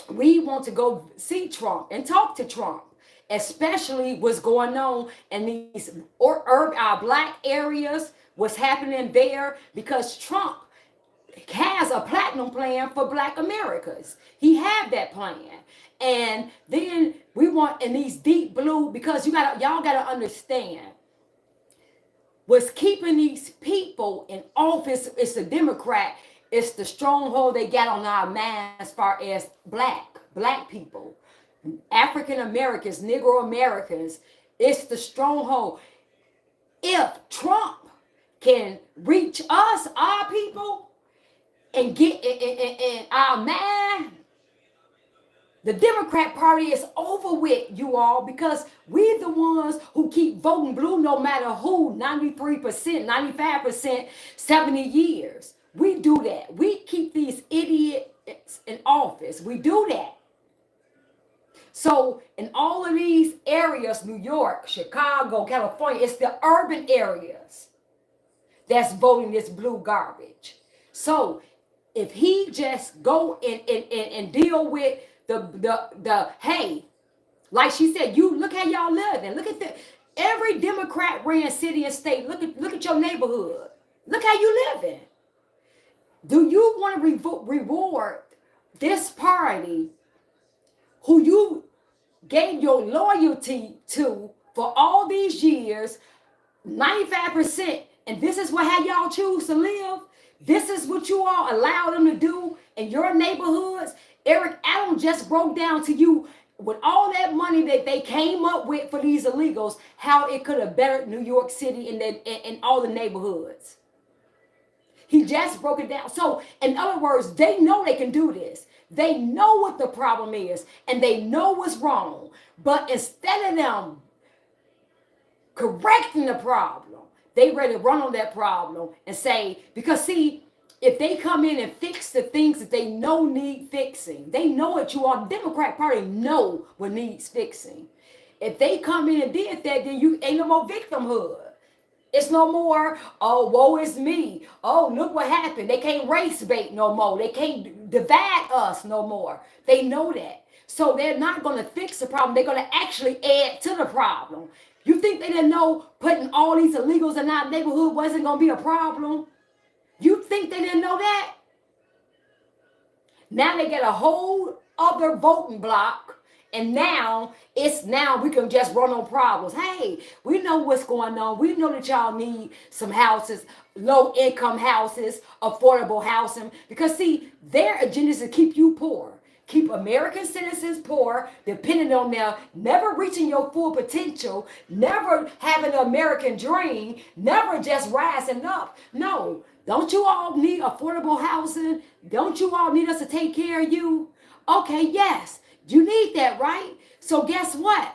[SPEAKER 1] we want to go see Trump and talk to Trump, especially what's going on in these our black areas, what's happening there, because Trump has a platinum plan for black Americans. He had that plan. And then we want in these deep blue, because y'all gotta understand, what's keeping these people in office is the Democrat. It's the stronghold they got on our minds as far as black people, African Americans, Negro Americans. It's the stronghold. If Trump can reach us, our people, and get in our mind, the Democrat Party is over with, you all, because we the ones who keep voting blue no matter who, 93%, 95%, 70 years. We do that. We keep these idiots in office. We do that. So in all of these areas, New York, Chicago, California, it's the urban areas that's voting this blue garbage. So if he just go and deal with the hey, like she said, you look how y'all living. Look at every Democrat ran city and state. Look at your neighborhood. Look how you living. Do you want to reward this party who you gave your loyalty to for all these years, 95%, and this is how y'all choose to live? This is what you all allow them to do in your neighborhoods? Eric Adam just broke down to you with all that money that they came up with for these illegals, how it could have bettered New York City and all the neighborhoods. He just broke it down. So, in other words, they know they can do this. They know what the problem is, and they know what's wrong. But instead of them correcting the problem, they ready to run on that problem and say, because see, if they come in and fix the things that they know need fixing, they know it. You all, the Democrat Party know what needs fixing. If they come in and did that, then you ain't no more victimhood. It's no more, oh, woe is me. Oh, look what happened. They can't race bait no more. They can't divide us no more. They know that. So they're not going to fix the problem. They're going to actually add to the problem. You think they didn't know putting all these illegals in our neighborhood wasn't going to be a problem? You think they didn't know that? Now they get a whole other voting block. And now we can just run on problems. Hey, we know what's going on. We know that y'all need some houses, low income houses, affordable housing. Because see, their agenda is to keep you poor. Keep American citizens poor, depending on them, never reaching your full potential, never having an American dream, never just rising up. No, don't you all need affordable housing? Don't you all need us to take care of you? Okay, yes. You need that, right? So guess what?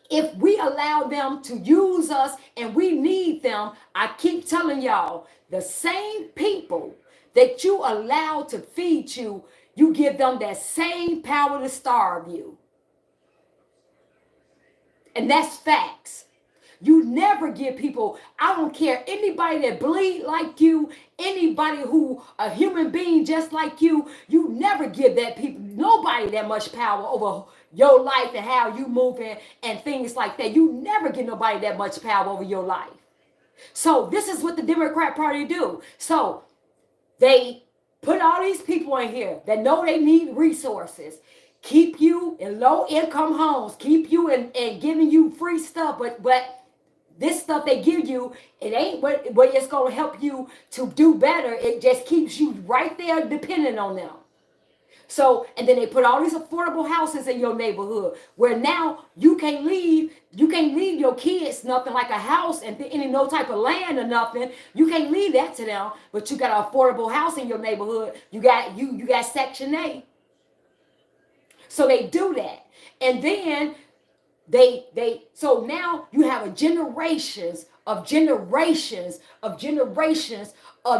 [SPEAKER 1] If we allow them to use us and we need them, I keep telling y'all, the same people that you allow to feed you, you give them that same power to starve you. And that's facts. You never give people, I don't care, anybody that bleed like you, anybody who, a human being just like you never give that people, nobody that much power over your life and how you moving and things like that. You never give nobody that much power over your life. So this is what the Democrat Party do. So they put all these people in here that know they need resources, keep you in low income homes, keep you in giving you free stuff, but this stuff they give you, it ain't what it's going to help you to do better. It just keeps you right there dependent on them. So, and then they put all these affordable houses in your neighborhood where now you can't leave your kids nothing like a house and any no type of land or nothing. You can't leave that to them, but you got an affordable house in your neighborhood. You got Section 8. So they do that. And then so now you have a generations of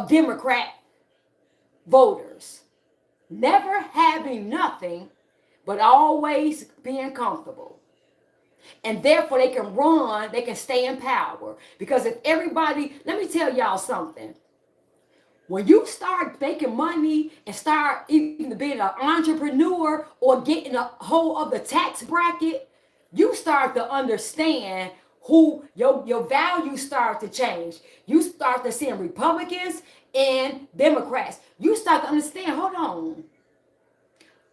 [SPEAKER 1] Democrat voters never having nothing but always being comfortable. And therefore they can stay in power. Because if everybody, let me tell y'all something. When you start making money and start even being an entrepreneur or getting a hold of the tax bracket, you start to understand who your values start to change. You start to see Republicans and Democrats. You start to understand, hold on,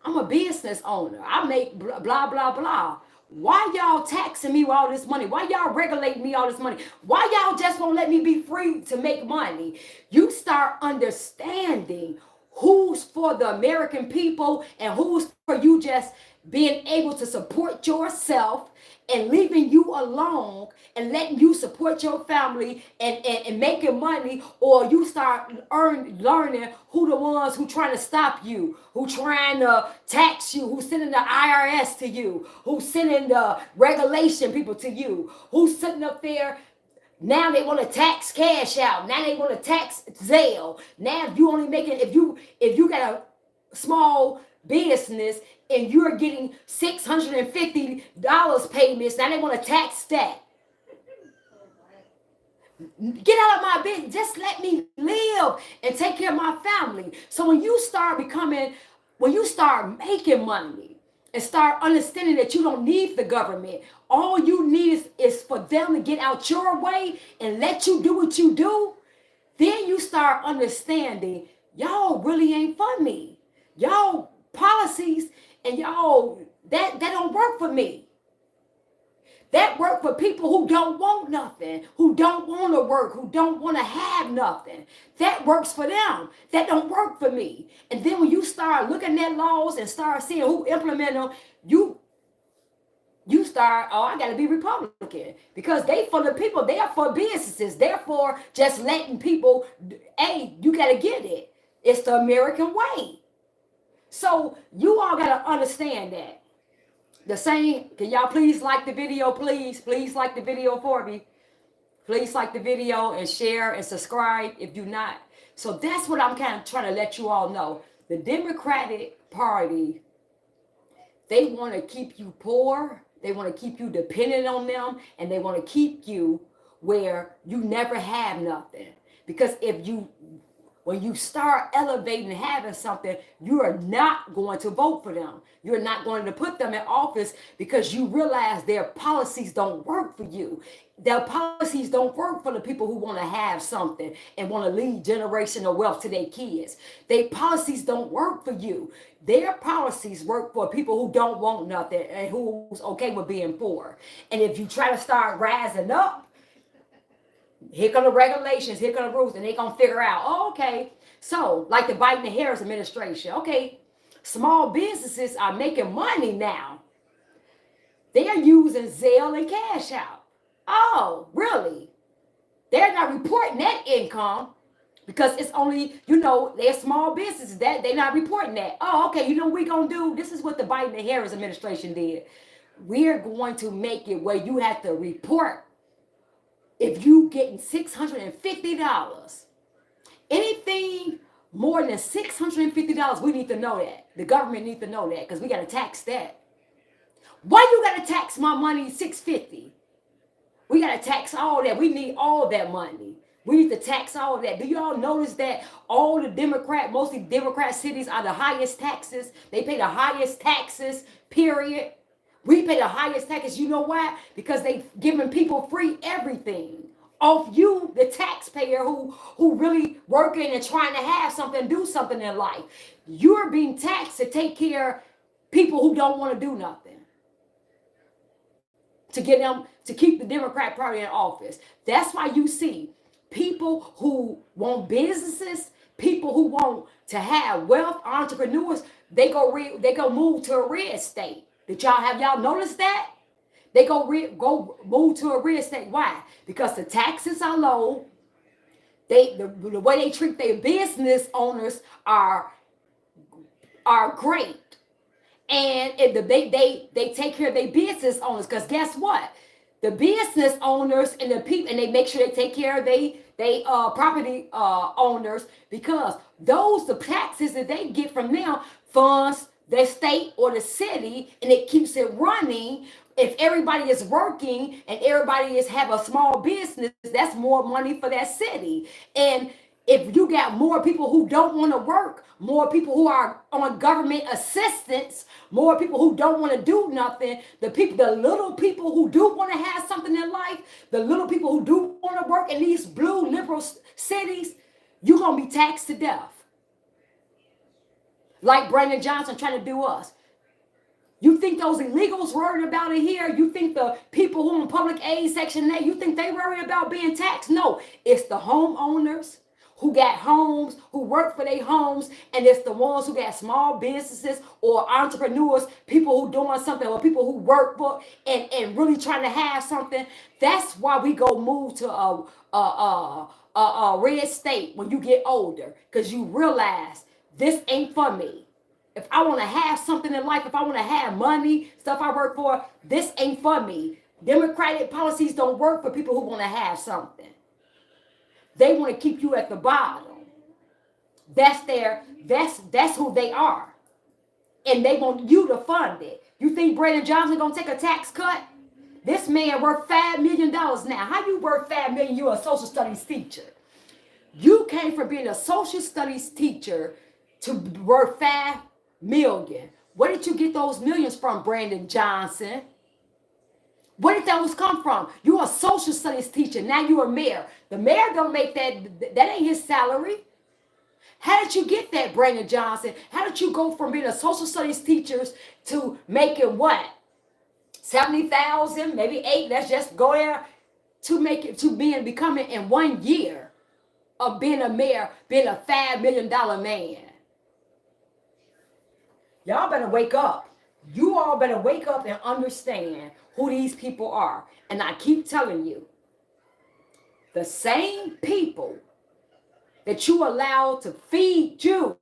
[SPEAKER 1] I'm a business owner. I make blah, blah, blah. Why y'all taxing me with all this money? Why y'all regulating me all this money? Why y'all just won't let me be free to make money? You start understanding who's for the American people and who's for you just being able to support yourself and leaving you alone and letting you support your family and making money, or you start learning who the ones who trying to stop you, who trying to tax you, who's sending the IRS to you, who's sending the regulation people to you, who's sitting up there. Now they want to tax cash out. Now they want to tax Zelle. Now if you only making, if you got a small business and you're getting $650 payments, now they want to tax that. Get out of my business. Just let me live and take care of my family. So when you start making money and start understanding that you don't need the government, all you need is for them to get out your way and let you do what you do, then you start understanding y'all really ain't for me. Y'all policies and y'all, that don't work for me. That work for people who don't want nothing, who don't want to work, who don't want to have nothing. That works for them. That don't work for me. And then when you start looking at laws and start seeing who implement them, you start, oh, I got to be Republican. Because they for the people, they are for businesses. Therefore, just letting people, hey, you got to get it. It's the American way. So you all got to understand that. The same, can y'all please like the video, please like the video for me. Please like the video and share and subscribe if you're not. So that's what I'm kind of trying to let you all know. The Democratic Party, they want to keep you poor. They want to keep you dependent on them. And they want to keep you where you never have nothing. Because when you start elevating and having something, you are not going to vote for them. You're not going to put them in office because you realize their policies don't work for you. Their policies don't work for the people who want to have something and want to leave generational wealth to their kids. Their policies don't work for you. Their policies work for people who don't want nothing and who's okay with being poor. And if you try to start rising up, here come the regulations, here come the rules, and they're going to figure out, oh, okay, so like the Biden and Harris administration, okay, small businesses are making money now. They're using Zelle and Cash Out. Oh, really? They're not reporting that income because it's only, they're small businesses. That they're not reporting that. Oh, okay, what we're going to do? This is what the Biden and Harris administration did. We're going to make it where you have to report if you getting $650, anything more than $650, we need to know that. The government needs to know that because we got to tax that. Why you got to tax my money $650? We got to tax all that. We need all that money. We need to tax all that. Do y'all notice that mostly Democrat cities are the highest taxes? They pay the highest taxes, period. We pay the highest taxes. You know why? Because they giving people free everything off you, the taxpayer who really working and trying to have something, do something in life. You're being taxed to take care of people who don't want to do nothing. To get them to keep the Democrat Party in office. That's why you see people who want businesses, people who want to have wealth, entrepreneurs, they go move to a red state. Have y'all noticed that? They go move to a red state. Why? Because the taxes are low. The way they treat their business owners are great. And they take care of their business owners, because guess what? The business owners and the people, and they make sure they take care of they property owners, because those the taxes that they get from them funds the state or the city, and it keeps it running. If everybody is working and everybody is have a small business, that's more money for that city. And if you got more people who don't want to work, more people who are on government assistance, more people who don't want to do nothing, the little people who do want to have something in life, the little people who do want to work in these blue liberal cities, you're going to be taxed to death. Like Brandon Johnson trying to do us. You think those illegals worried about it here? You think the people who in public aid Section 8, you think they worried about being taxed? No, it's the homeowners who got homes, who work for their homes, and it's the ones who got small businesses or entrepreneurs, people who doing something, or people who work for and really trying to have something. That's why we go move to a red state when you get older, because you realize this ain't for me. If I want to have something in life, if I want to have money, stuff I work for, this ain't for me. Democratic policies don't work for people who want to have something. They want to keep you at the bottom. That's who they are. And they want you to fund it. You think Brandon Johnson gonna take a tax cut? This man worth $5 million now. How you worth $5 million? You're a social studies teacher. You came from being a social studies teacher to worth $5 million. Where did you get those millions from, Brandon Johnson? Where did those come from? You're a social studies teacher. Now you're a mayor. The mayor don't make that. That ain't his salary. How did you get that, Brandon Johnson? How did you go from being a social studies teacher to making what? 70,000, maybe 8. Let's just go there to make it to becoming in 1 year of being a mayor, being a $5 million man. Y'all better wake up. You all better wake up and understand who these people are. And I keep telling you, the same people that you allow to feed you,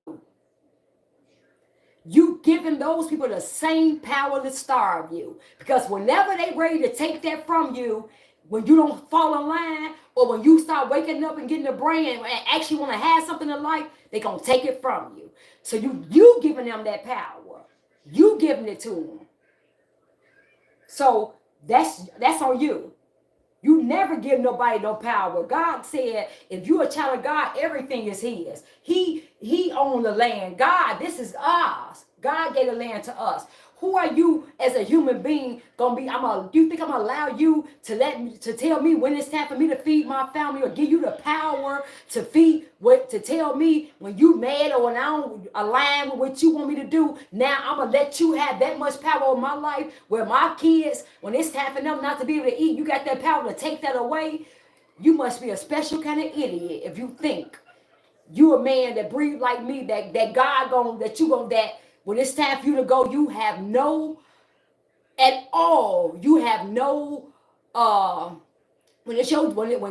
[SPEAKER 1] you giving those people the same power to starve you. Because whenever they ready to take that from you, when you don't fall in line, or when you start waking up and getting the brain and actually want to have something in life, they're going to take it from you. So you giving them that power. You giving it to them. So that's on you. You never give nobody no power. God said, if you're a child of God, everything is his. He owned the land. God, this is ours. God gave the land to us. Who are you as a human being gonna be? Do you think I'm gonna allow you to tell me when it's time for me to feed my family, or give you the power to tell me when you mad or when I don't align with what you want me to do? Now I'm gonna let you have that much power over my life, where my kids, when it's time for them not to be able to eat, you got that power to take that away? You must be a special kind of idiot if you think you a man that breathe like me, that God that when it's time for you to go, you have no when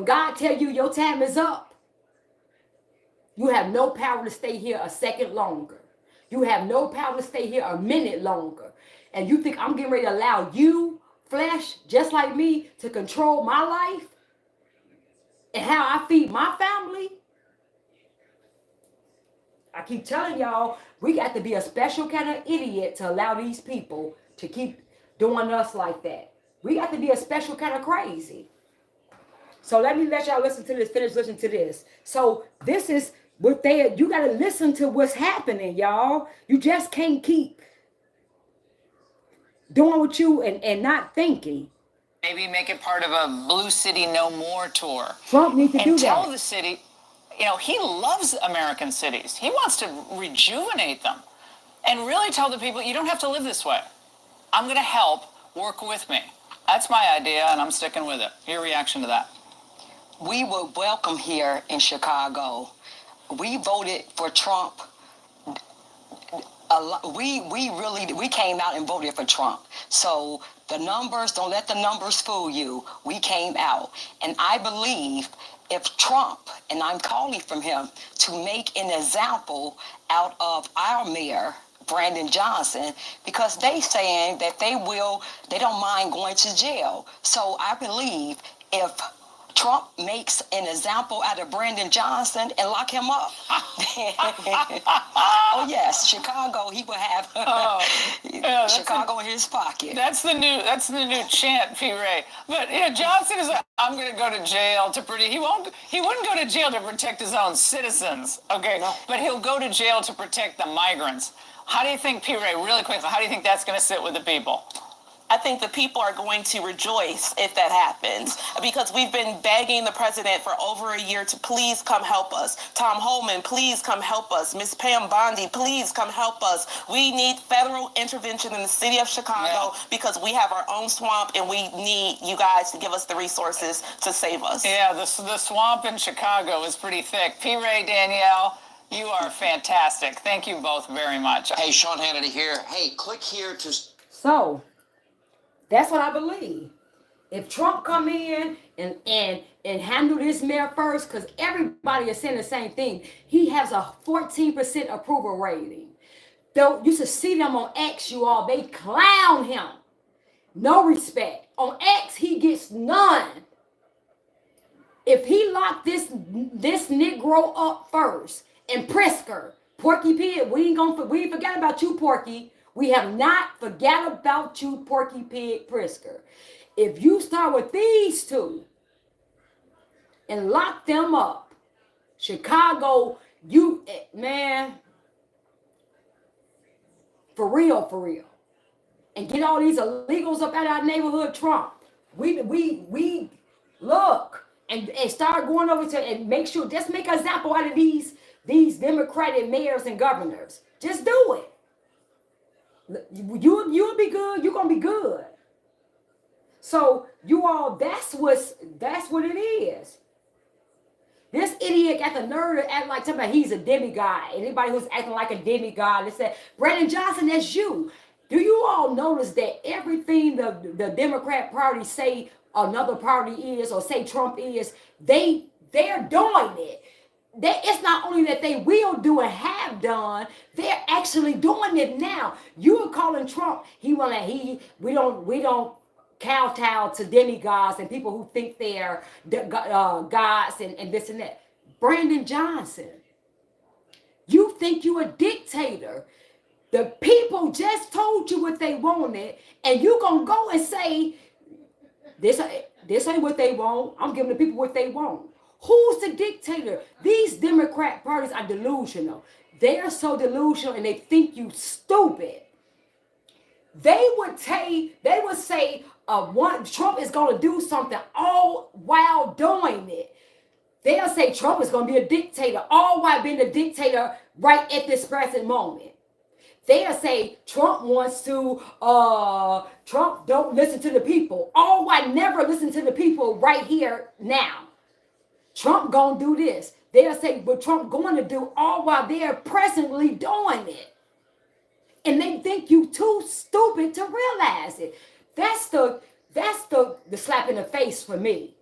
[SPEAKER 1] God tell you your time is up, you have no power to stay here a second longer. You have no power to stay here a minute longer. And you think I'm getting ready to allow you, flesh, just like me, to control my life and how I feed my family? I keep telling y'all, we got to be a special kind of idiot to allow these people to keep doing us like that. We got to be a special kind of crazy. So let me let y'all listen to this, finish listening to this. So this is what you got to listen to what's happening, y'all. You just can't keep doing what you and not thinking.
[SPEAKER 6] Maybe make it part of a Blue City No More tour.
[SPEAKER 1] Trump needs to do that.
[SPEAKER 6] And tell the city, he loves American cities. He wants to rejuvenate them and really tell the people, you don't have to live this way. I'm going to help. Work with me. That's my idea, and I'm sticking with it. Your reaction to that?
[SPEAKER 7] We were welcome here in Chicago. We voted for Trump. We came out and voted for Trump. So the numbers, don't let the numbers fool you. We came out. And I believe if Trump, and I'm calling from him, to make an example out of our mayor, Brandon Johnson because they saying that they don't mind going to jail. So I believe if Trump makes an example out of Brandon Johnson and lock him up, oh yes, Chicago, he will have Chicago in his pocket.
[SPEAKER 6] That's the new chant, P. Ray. But Johnson is I'm going to go to jail to protect. He wouldn't go to jail to protect his own citizens, okay? No. But he'll go to jail to protect the migrants. How do you think, P. Ray, really quickly, how do you think that's going to sit with the people?
[SPEAKER 3] I think the people are going to rejoice if that happens because we've been begging the president for over a year to please come help us. Tom Homan, please come help us. Miss Pam Bondi, please come help us. We need federal intervention in the city of Chicago because we have our own swamp and we need you guys to give us the resources to save us.
[SPEAKER 6] Yeah, the swamp in Chicago is pretty thick. P. Ray, Danielle, you are fantastic. Thank you both very much.
[SPEAKER 8] Hey, Sean Hannity here. Hey, click here to...
[SPEAKER 1] So, that's what I believe. If Trump come in and handle this mayor first, because everybody is saying the same thing, he has a 14% approval rating. Though you should see them on X, you all, they clown him. No respect. On X, he gets none. If he locked this Negro up first and Prisker, Porky Pig, we ain't forgot about you, Porky. We have not forgot about you, Porky Pig Prisker. If you start with these two and lock them up, Chicago, man, for real, and get all these illegals up out of our neighborhood, Trump. We look and start going over to and make sure, just make an example out of these Democratic mayors and governors. Just do it. You'll be good. You're gonna be good. So you all, that's what it is. This idiot got the nerve to act like somebody he's a demigod. Anybody who's acting like a demigod, they say, Brandon Johnson, that's you. Do you all notice that everything the Democrat Party say another party is or say Trump is, they're doing it. It's not only that they will do and have done, they're actually doing it now. You are calling Trump, we don't kowtow to demigods and people who think they're gods and this and that. Brandon Johnson, you think you're a dictator. The people just told you what they wanted, and you gonna go and say, this ain't what they want. I'm giving the people what they want. Who's the dictator? These Democrat parties are delusional. They are so delusional and they think you stupid. They would say Trump is going to do something all while doing it. They'll say Trump is going to be a dictator all while being a dictator right at this present moment. They'll say Trump don't listen to the people all while never listen to the people right here now. Trump gonna do this. They'll say, but Trump going to do all while they're presently doing it. And they think you too stupid to realize it. That's the slap in the face for me.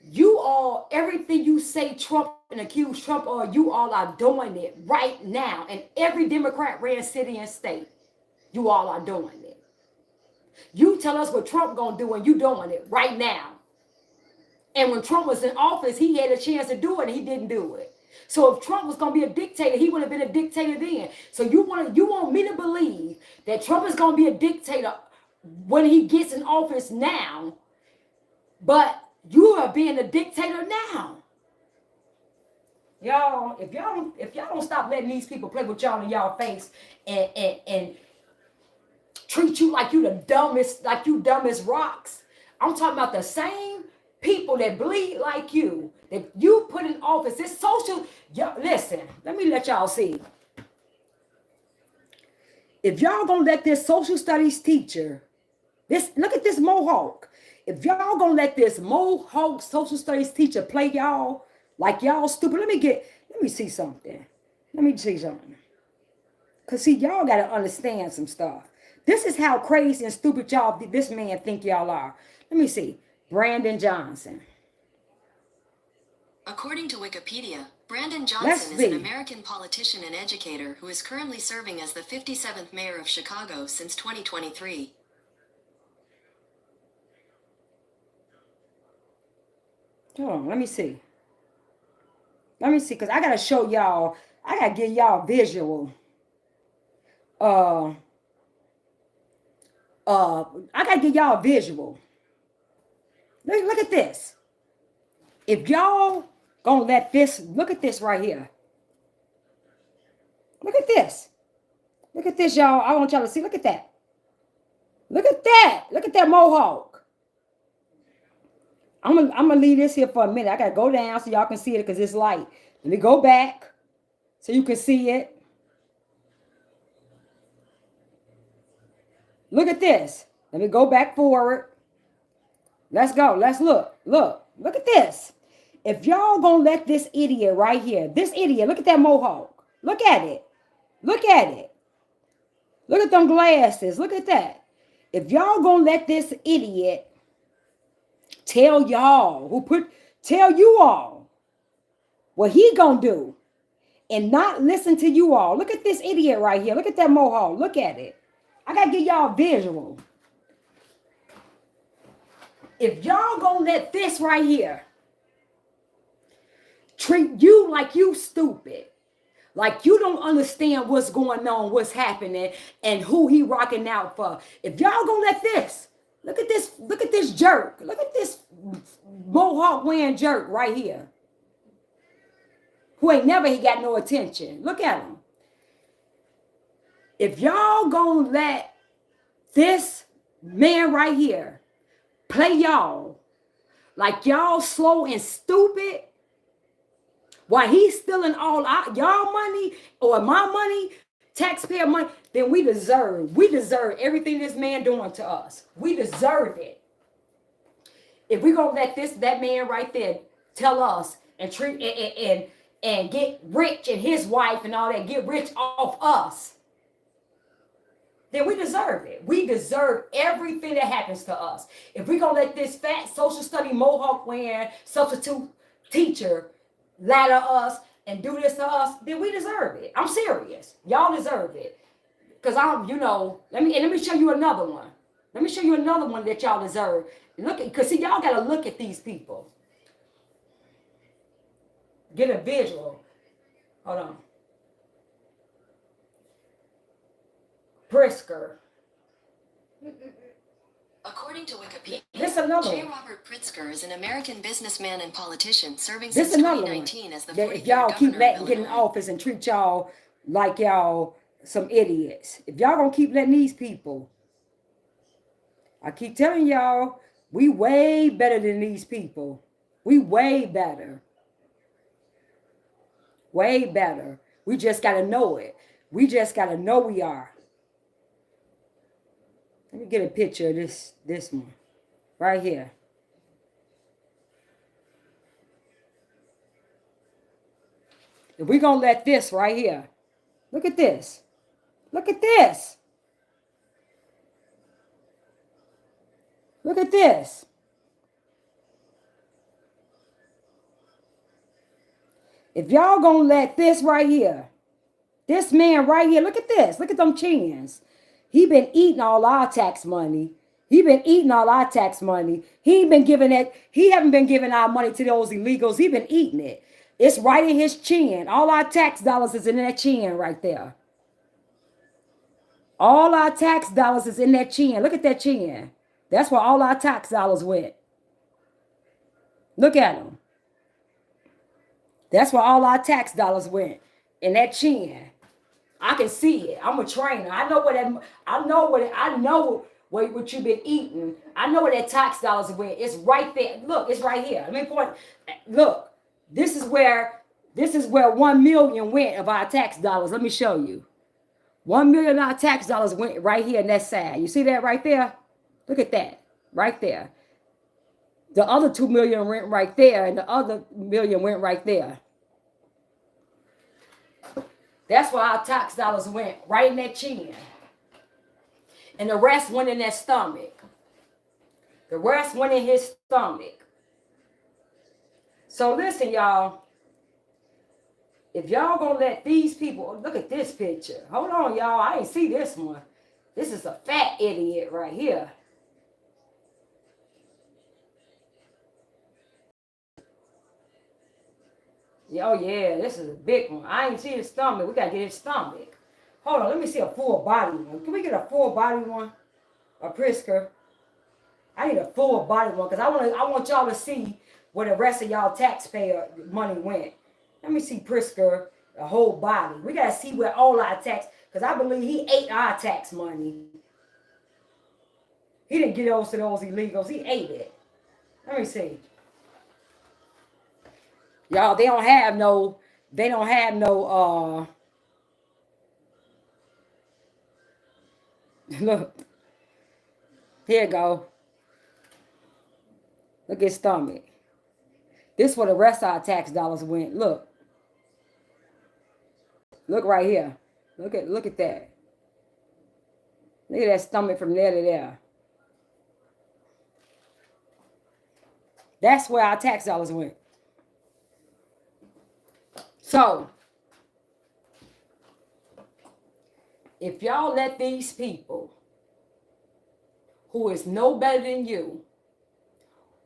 [SPEAKER 1] You all, everything you say Trump and accuse Trump of, you all are doing it right now. And every Democrat ran city and state, you all are doing it. You tell us what Trump gonna do and you doing it right now. And when Trump was in office, he had a chance to do it and he didn't do it. So if Trump was going to be a dictator, he would have been a dictator then. So you want me to believe that Trump is going to be a dictator when he gets in office now, but you are being a dictator now. Y'all, if y'all don't stop letting these people play with y'all in y'all face and treat you like you dumb as rocks. I'm talking about the same people that bleed like you, that you put in office. This social, listen, let me let y'all see. If y'all gonna let this social studies teacher, look at this Mohawk. If y'all gonna let this Mohawk social studies teacher play y'all like y'all stupid, let me see something. Cause see, y'all gotta understand some stuff. This is how crazy and stupid this man think y'all are. Let me see. Brandon Johnson.
[SPEAKER 9] According to Wikipedia, Brandon
[SPEAKER 1] Let's
[SPEAKER 9] Johnson is an
[SPEAKER 1] see.
[SPEAKER 9] American politician and educator who is currently serving as the 57th mayor of Chicago since 2023.
[SPEAKER 1] Hold on, let me see. Let me see, because I got to show y'all, I got to give y'all visual. I got to give y'all a visual. Look at this. If y'all gonna let this, look at this right here. Look at this. Look at this, y'all. I want y'all to see. Look at that. Look at that. Look at that mohawk. I'm gonna leave this here for a minute. I gotta go down so y'all can see it because it's light. Let me go back so you can see it. Look at this. Let me go back forward. Let's go. Let's look. Look at this. If y'all gonna let this idiot right here, this idiot, look at that mohawk. Look at it. Look at it. Look at them glasses. Look at that. If y'all gonna let this idiot tell y'all, tell you all what he gonna do and not listen to you all. Look at this idiot right here. Look at that mohawk. Look at it. I gotta give y'all a visual. If y'all gonna let this right here treat you like you stupid, like you don't understand what's going on, what's happening, and who he rocking out for. If y'all gonna let this, look at this jerk. Look at this mohawk wearing jerk right here. Who ain't never he got no attention. Look at him. If y'all gonna let this man right here play y'all like y'all slow and stupid, while he's stealing all y'all money or my money, taxpayer money, then we deserve everything this man doing to us. We deserve it. If we gonna let that man right there tell us and treat and get rich and his wife and all that, get rich off us, then we deserve it. We deserve everything that happens to us. If we gonna let this fat social study mohawk wearing substitute teacher ladder us and do this to us, then we deserve it. I'm serious. Y'all deserve it. Because let me show you another one. Let me show you another one that y'all deserve. Because see, y'all gotta look at these people. Get a visual. Hold on. Pritzker.
[SPEAKER 9] According to Wikipedia,
[SPEAKER 1] This another
[SPEAKER 9] J.
[SPEAKER 1] one.
[SPEAKER 9] Robert Pritzker is an American businessman and politician serving
[SPEAKER 1] This
[SPEAKER 9] since
[SPEAKER 1] another one.
[SPEAKER 9] 2019 as the
[SPEAKER 1] That
[SPEAKER 9] 43rd
[SPEAKER 1] if y'all keep
[SPEAKER 9] governor
[SPEAKER 1] letting
[SPEAKER 9] of
[SPEAKER 1] get in
[SPEAKER 9] Illinois.
[SPEAKER 1] office and treat y'all like y'all some idiots. If y'all gonna keep letting these people, I keep telling y'all, we way better than these people. We way better. Way better. We just gotta know it. We just gotta know we are. Let me get a picture of this one. Right here. If we're gonna let this right here. Look at this. Look at this. Look at this. If y'all gonna let this right here, this man right here, look at this. Look at them chins. He been eating all our tax money. He been eating all our tax money. He haven't been giving our money to those illegals. He been eating it. It's right in his chin. All our tax dollars is in that chin right there. All our tax dollars is in that chin. Look at that chin. That's where all our tax dollars went. Look at them. That's where all our tax dollars went. In that chin. I can see it. I'm a trainer. I know what you've been eating. I know where that tax dollars went. It's right there. Look, it's right here. Let me point. Look, this is where 1 million went of our tax dollars. Let me show you. 1 million of our tax dollars went right here in that side. You see that right there? Look at that. Right there. The other 2 million went right there, and the other million went right there. That's where our tax dollars went, right in that chin. And the rest went in that stomach. The rest went in his stomach. So listen, y'all. If y'all gonna let these people, look at this picture. Hold on, y'all. I ain't see this one. This is a fat idiot right here. Oh yeah, this is a big one. I ain't see his stomach. We gotta get his stomach. Hold on, let me see a full body one. Can we get a full body one? A Prisker. I need a full body one because I want y'all to see where the rest of y'all taxpayer money went. Let me see Prisker, the whole body. We gotta see where all our tax, because I believe he ate our tax money. He didn't get those to those illegals. He ate it. Let me see. Y'all, they don't have no, look. Here you go. Look at his stomach. This is where the rest of our tax dollars went. Look. Look right here. Look at that. Look at that stomach from there to there. That's where our tax dollars went. So, if y'all let these people who is no better than you,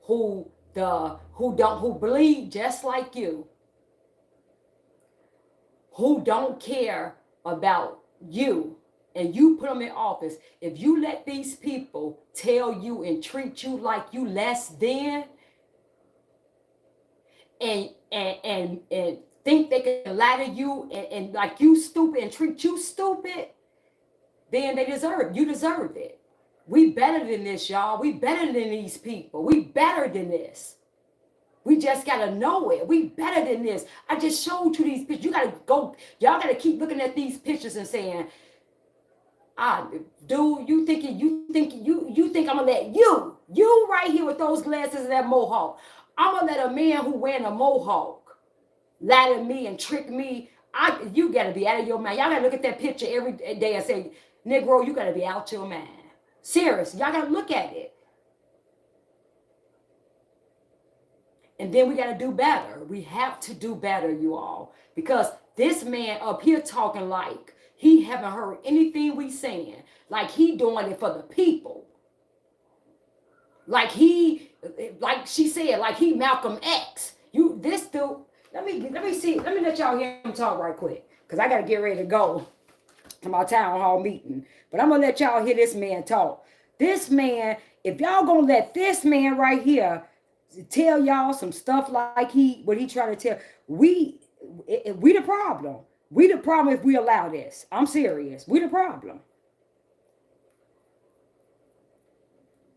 [SPEAKER 1] who bleed just like you, who don't care about you, and you put them in office, if you let these people tell you and treat you like you less than, and think they can lie to you and like you stupid and treat you stupid, then you deserve it. We better than this, y'all. We better than these people. We better than this. We just gotta know it. We better than this. I just showed you these pictures. Y'all gotta keep looking at these pictures and saying, dude, you think I'm gonna let you right here with those glasses and that mohawk. I'm gonna let a man who wearing a mohawk lie to me and trick me. You gotta be out of your mind. Y'all gotta look at that picture every day and say, Negro, you gotta be out your mind. Serious, y'all gotta look at it. And then we gotta do better. We have to do better, you all. Because this man up here talking like he haven't heard anything we saying. Like he doing it for the people. Like she said, like he Malcolm X. This dude, let me let y'all hear him talk right quick. Because I gotta get ready to go to my town hall meeting. But I'm gonna let y'all hear this man talk. This man, if y'all gonna let this man right here tell y'all some stuff like what he trying to tell, we the problem. We the problem if we allow this. I'm serious. We the problem.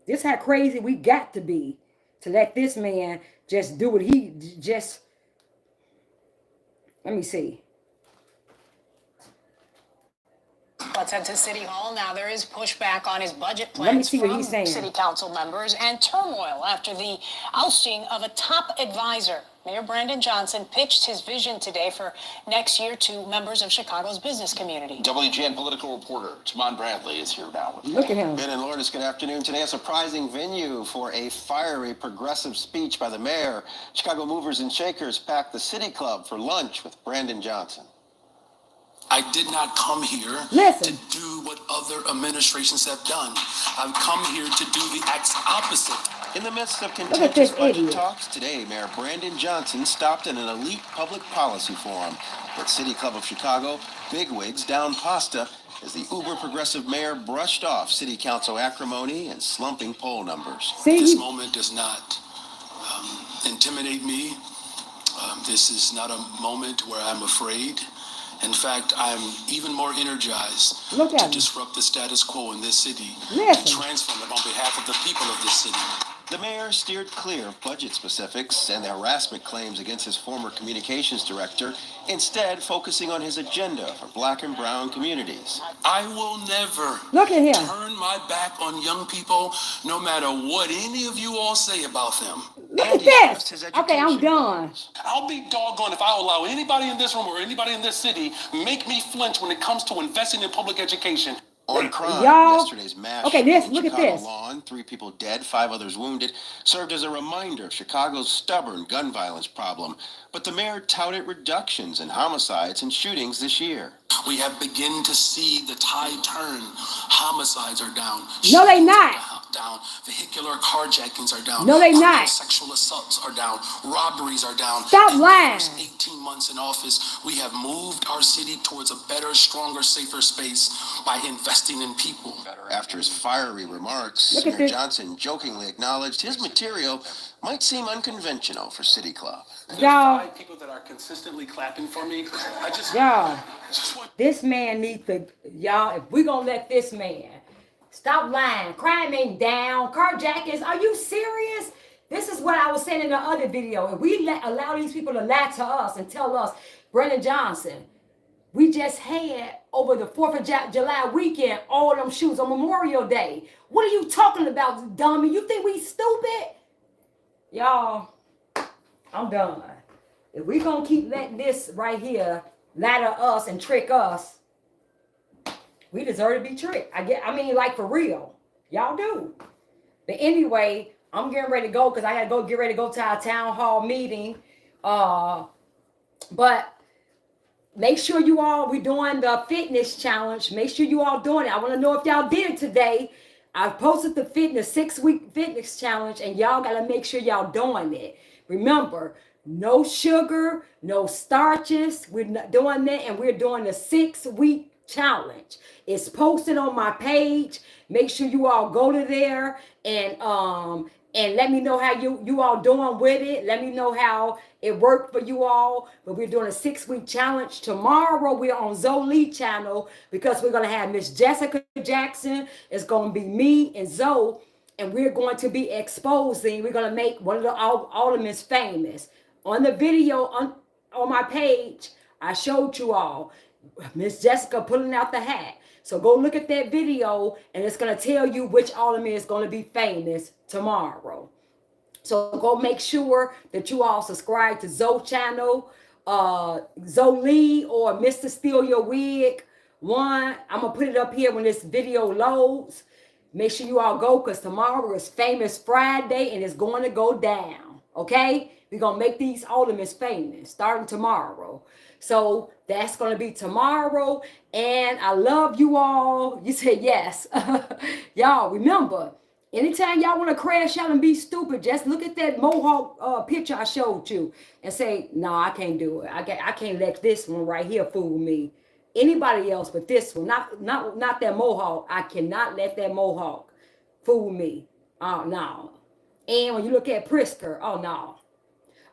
[SPEAKER 1] This how crazy we got to be to let this man just do what he just. Let me see.
[SPEAKER 10] Let's head to City Hall. Now there is pushback on his budget plans.
[SPEAKER 1] Let me see what he's saying.
[SPEAKER 10] City Council members and turmoil after the ousting of a top advisor. Mayor Brandon Johnson pitched his vision today for next year to members of Chicago's business community.
[SPEAKER 8] WGN political reporter Tamon Bradley is here now.
[SPEAKER 1] Look at him.
[SPEAKER 8] Ben and Lourdes, good afternoon. Today, a surprising venue for a fiery progressive speech by the mayor. Chicago movers and shakers packed the City Club for lunch with Brandon Johnson.
[SPEAKER 11] I did not come here
[SPEAKER 1] Listen.
[SPEAKER 11] to do what other administrations have done. I've come here to do the opposite.
[SPEAKER 8] In the midst of contentious budget talks, today Mayor Brandon Johnson stopped at an elite public policy forum. At City Club of Chicago, bigwigs down pasta as the uber-progressive mayor brushed off city council acrimony and slumping poll numbers.
[SPEAKER 11] This moment does not intimidate me. This is not a moment where I'm afraid. In fact, I'm even more energized to disrupt the status quo in this city and transform it on behalf of the people of this city.
[SPEAKER 8] The mayor steered clear of budget specifics and the harassment claims against his former communications director, instead focusing on his agenda for black and brown communities.
[SPEAKER 11] I will never turn my back on young people, no matter what any of you all say about them.
[SPEAKER 1] Look at this. Okay, I'm done.
[SPEAKER 11] I'll be doggone if I allow anybody in this room or anybody in this city make me flinch when it comes to investing in public education.
[SPEAKER 8] On crime,
[SPEAKER 1] Y'all,
[SPEAKER 8] yesterday's mass
[SPEAKER 1] okay,
[SPEAKER 8] shooting
[SPEAKER 1] this,
[SPEAKER 8] in
[SPEAKER 1] look at
[SPEAKER 8] Chicago
[SPEAKER 1] this.
[SPEAKER 8] Lawn, 3 people dead, 5 others wounded, served as a reminder of Chicago's stubborn gun violence problem. But the mayor touted reductions in homicides and shootings this year.
[SPEAKER 11] We have begun to see the tide turn. Homicides are down.
[SPEAKER 1] No, they
[SPEAKER 11] Shootings
[SPEAKER 1] not.
[SPEAKER 11] are down. Vehicular carjackings are down.
[SPEAKER 1] No, they
[SPEAKER 11] Criminal
[SPEAKER 1] not.
[SPEAKER 11] sexual assaults are down. Robberies are down.
[SPEAKER 1] Stop
[SPEAKER 11] In
[SPEAKER 1] lying.
[SPEAKER 11] the first 18 months in office, we have moved our city towards a better, stronger, safer space by investing in people.
[SPEAKER 8] After his fiery remarks,
[SPEAKER 1] Look at
[SPEAKER 8] Mayor
[SPEAKER 1] this.
[SPEAKER 8] Johnson jokingly acknowledged his material might seem unconventional for City Club.
[SPEAKER 1] Y'all,
[SPEAKER 11] 5 people that are consistently clapping for me.
[SPEAKER 1] y'all,
[SPEAKER 11] Just want
[SPEAKER 1] this man needs to, y'all, if we gonna let this man stop lying, crime ain't down, carjackings, are you serious? This is what I was saying in the other video. If we allow these people to lie to us and tell us, Brandon Johnson, we just had over the 4th of July weekend, all them shoes on Memorial Day. What are you talking about, dummy? You think we stupid? Y'all, I'm done. If we gonna keep letting this right here lie to us and trick us, we deserve to be tricked. I mean, like for real. Y'all do. But anyway, I'm getting ready to go because I gotta go get ready to go to our town hall meeting. But make sure you all, we're doing the fitness challenge. Make sure you all doing it. I want to know if y'all did it today. I posted the 6-week fitness challenge, and y'all got to make sure y'all doing it. Remember, no sugar, no starches. We're not doing that, and we're doing the 6-week challenge. It's posted on my page. Make sure you all go to there and let me know how you all doing with it. Let me know how it worked for you all. But we're doing a 6-week challenge. Tomorrow we're on Zoe channel because we're going to have Miss Jessica Jackson. It's going to be me and Zoe. And we're going to be exposing. We're going to make one of the aldermen famous. On the video on my page, I showed you all Miss Jessica pulling out the hat. So go look at that video, and it's going to tell you which alderman is going to be famous tomorrow. So go make sure that you all subscribe to Zoe channel, Zoe or Mr. Steal Your Wig 1. I'm going to put it up here when this video loads. Make sure you all go because tomorrow is Famous Friday, and it's going to go down. Okay? We're going to make these aldermen famous starting tomorrow. So that's going to be tomorrow. And I love you all. You said yes. Y'all, remember, anytime y'all want to crash out and be stupid, just look at that Mohawk picture I showed you and say, no, I can't do it. I can't let this one right here fool me. Anybody else but this one, not that Mohawk. I cannot let that Mohawk fool me. Oh, no. And when you look at Prisker, oh, no.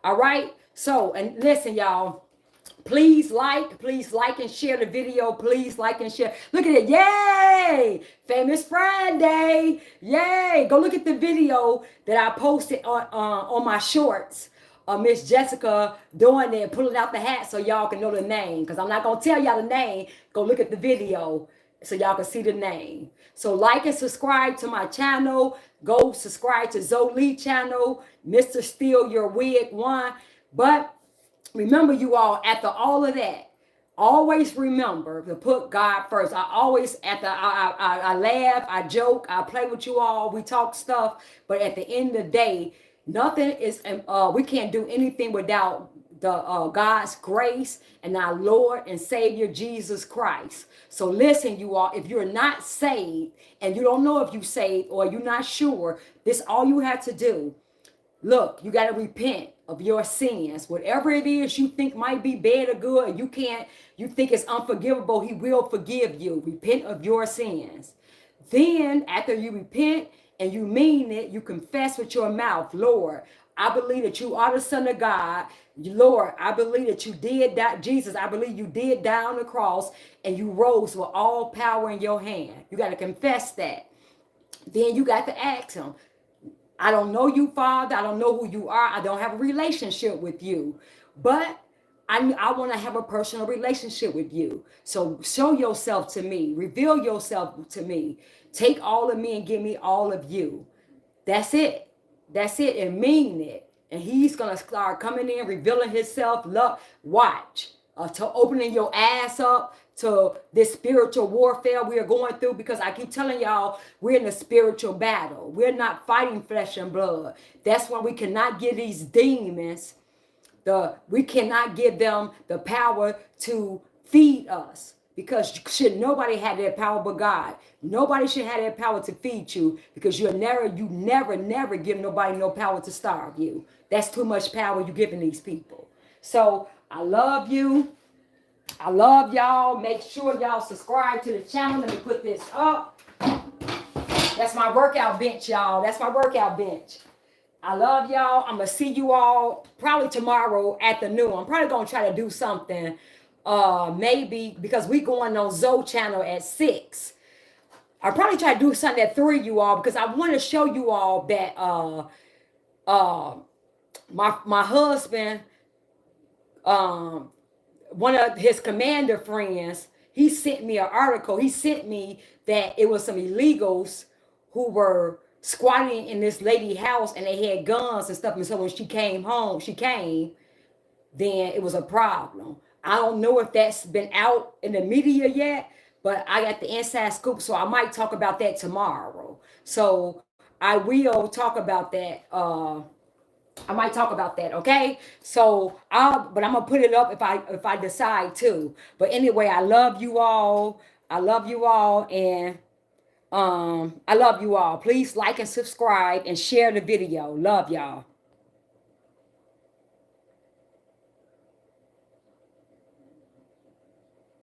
[SPEAKER 1] All right? So, and listen, y'all. Please like and share the video. Please like and share. Look at it. Yay! Famous Friday. Yay! Go look at the video that I posted on my shorts. Miss Jessica doing it, pulling out the hat so y'all can know the name. Because I'm not going to tell y'all the name. Go look at the video so y'all can see the name. So like and subscribe to my channel. Go subscribe to Zoe channel. Mr. Steal Your Wig 1. But remember, you all, after all of that, always remember to put God first. I always, I laugh, I joke, I play with you all, we talk stuff, but at the end of the day, nothing is, we can't do anything without the God's grace and our Lord and Savior Jesus Christ. So listen, you all, if you're not saved and you don't know if you're saved or you're not sure, this all you have to do. Look, you got to repent of your sins. Whatever it is you think might be bad or good, and you think it's unforgivable, he will forgive you. Repent of your sins. Then, after you repent and you mean it, you confess with your mouth, Lord, I believe that you are the Son of God. Lord, I believe that you did that. Jesus, I believe you did die on the cross and you rose with all power in your hand. You got to confess that. Then you got to ask him, I don't know you, Father. I don't know who you are. I don't have a relationship with you. But I want to have a personal relationship with you. So show yourself to me. Reveal yourself to me. Take all of me and give me all of you. That's it. That's it. And mean it. And he's going to start coming in, revealing himself. Love, watch. To opening your ass up to this spiritual warfare we are going through, because I keep telling y'all, we're in a spiritual battle. We're not fighting flesh and blood. That's why we cannot give these demons we cannot give them the power to feed us, because should nobody have that power but God. Nobody should have that power to feed you, because you never give nobody no power to starve you. That's too much power you're giving these people. So I love you. I love y'all. Make sure y'all subscribe to the channel. Let me put this up. That's my workout bench, y'all. That's my workout bench. I love y'all. I'm going to see you all probably tomorrow afternoon. I'm probably going to try to do something, maybe, because we going on Zoe channel at 6. I'll probably try to do something at 3, you all, because I want to show you all that my husband, one of his commander friends, he sent me an article. He sent me that it was some illegals who were squatting in this lady's house, and they had guns and stuff. And so when she came home, then it was a problem. I don't know if that's been out in the media yet, but I got the inside scoop, so I might talk about that tomorrow. So I will talk about that. I might talk about that, okay? So but I'm gonna put it up if I decide to. But anyway, I love you all. I love you all, and I love you all. Please like and subscribe and share the video. Love y'all.